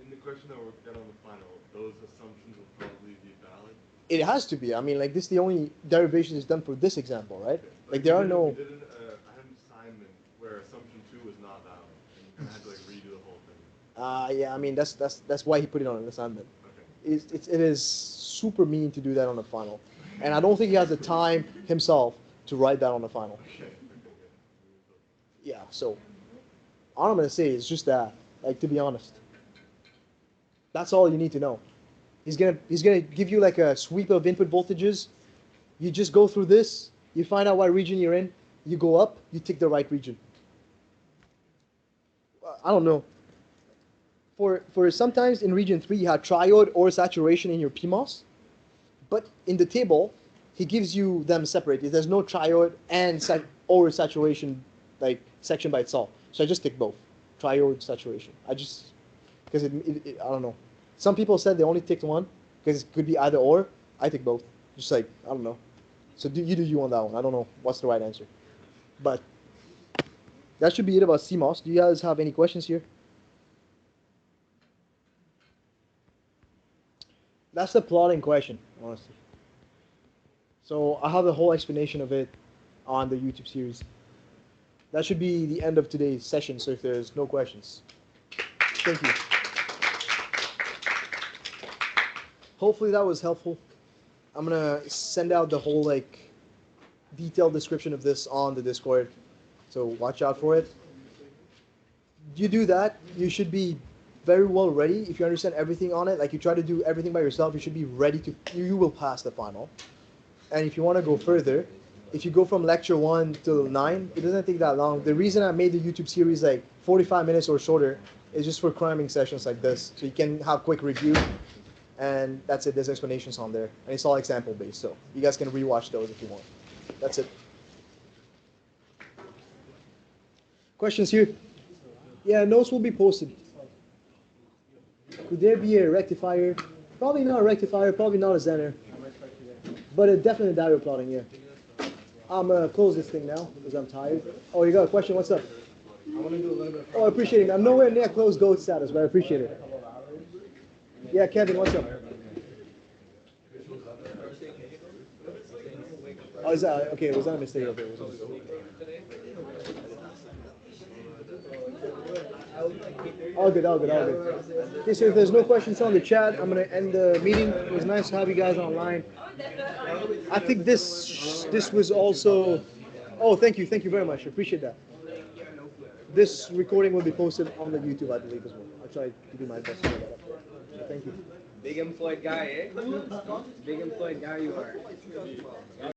in the question that we're getting on the final, those assumptions will probably be valid? It has to be. I mean, like, this is the only derivation is done for this example, right? Okay. Like, there are no... I had an assignment where assumption 2 was not valid, and you kind of had to like redo the whole thing. Yeah, I mean, that's why he put it on an assignment. Okay. It is super mean to do that on the final. And I don't think he has the time himself to write that on the final. Okay. Yeah, so all I'm going to say is just that, like, to be honest. That's all you need to know. He's gonna give you like a sweep of input voltages. You just go through this, you find out what region you're in, you go up, you tick the right region. I don't know. For sometimes in region 3 you have triode or saturation in your PMOS, but in the table he gives you them separated. There's no triode and or saturation like section by itself. So I just tick both, triode, saturation. Because I don't know. Some people said they only ticked one because it could be either or. I tick both. Just like, I don't know. So do you on that one. I don't know what's the right answer. But that should be it about CMOS. Do you guys have any questions here? That's the plotting question, honestly. So I have the whole explanation of it on the YouTube series. That should be the end of today's session, so if there's no questions. Thank you. Hopefully that was helpful. I'm gonna send out the whole like detailed description of this on the Discord, so watch out for it. You do that, you should be very well ready. If you understand everything on it, like you try to do everything by yourself, you should be ready to, you will pass the final. And if you want to go further, if you go from lecture 1 till 9, it doesn't take that long. The reason I made the YouTube series like 45 minutes or shorter is just for cramming sessions like this, so you can have quick review. And that's it. There's explanations on there, and it's all example based, so you guys can rewatch those if you want. That's it. Questions here? Yeah, notes will be posted. Could there be a rectifier? Probably not a rectifier, probably not a Zener, but definitely diode plotting, yeah. I'm gonna close this thing now because I'm tired. Oh, you got a question? What's up? I want to do a little bit. Oh, I appreciate it. I'm nowhere near closed goat status, but I appreciate it. Yeah, Kevin, what's up? Oh, is that okay? Was that a mistake? Okay, it was a mistake. All good, all good, all good. Okay, so if there's no questions on the chat, I'm gonna end the meeting. It was nice to have you guys online. I think this was also. Oh, thank you very much. I appreciate that. This recording will be posted on the YouTube, I believe, as well. I'll try to do my best to get that up there. So thank you. Big employed guy, eh? Big employed guy you are.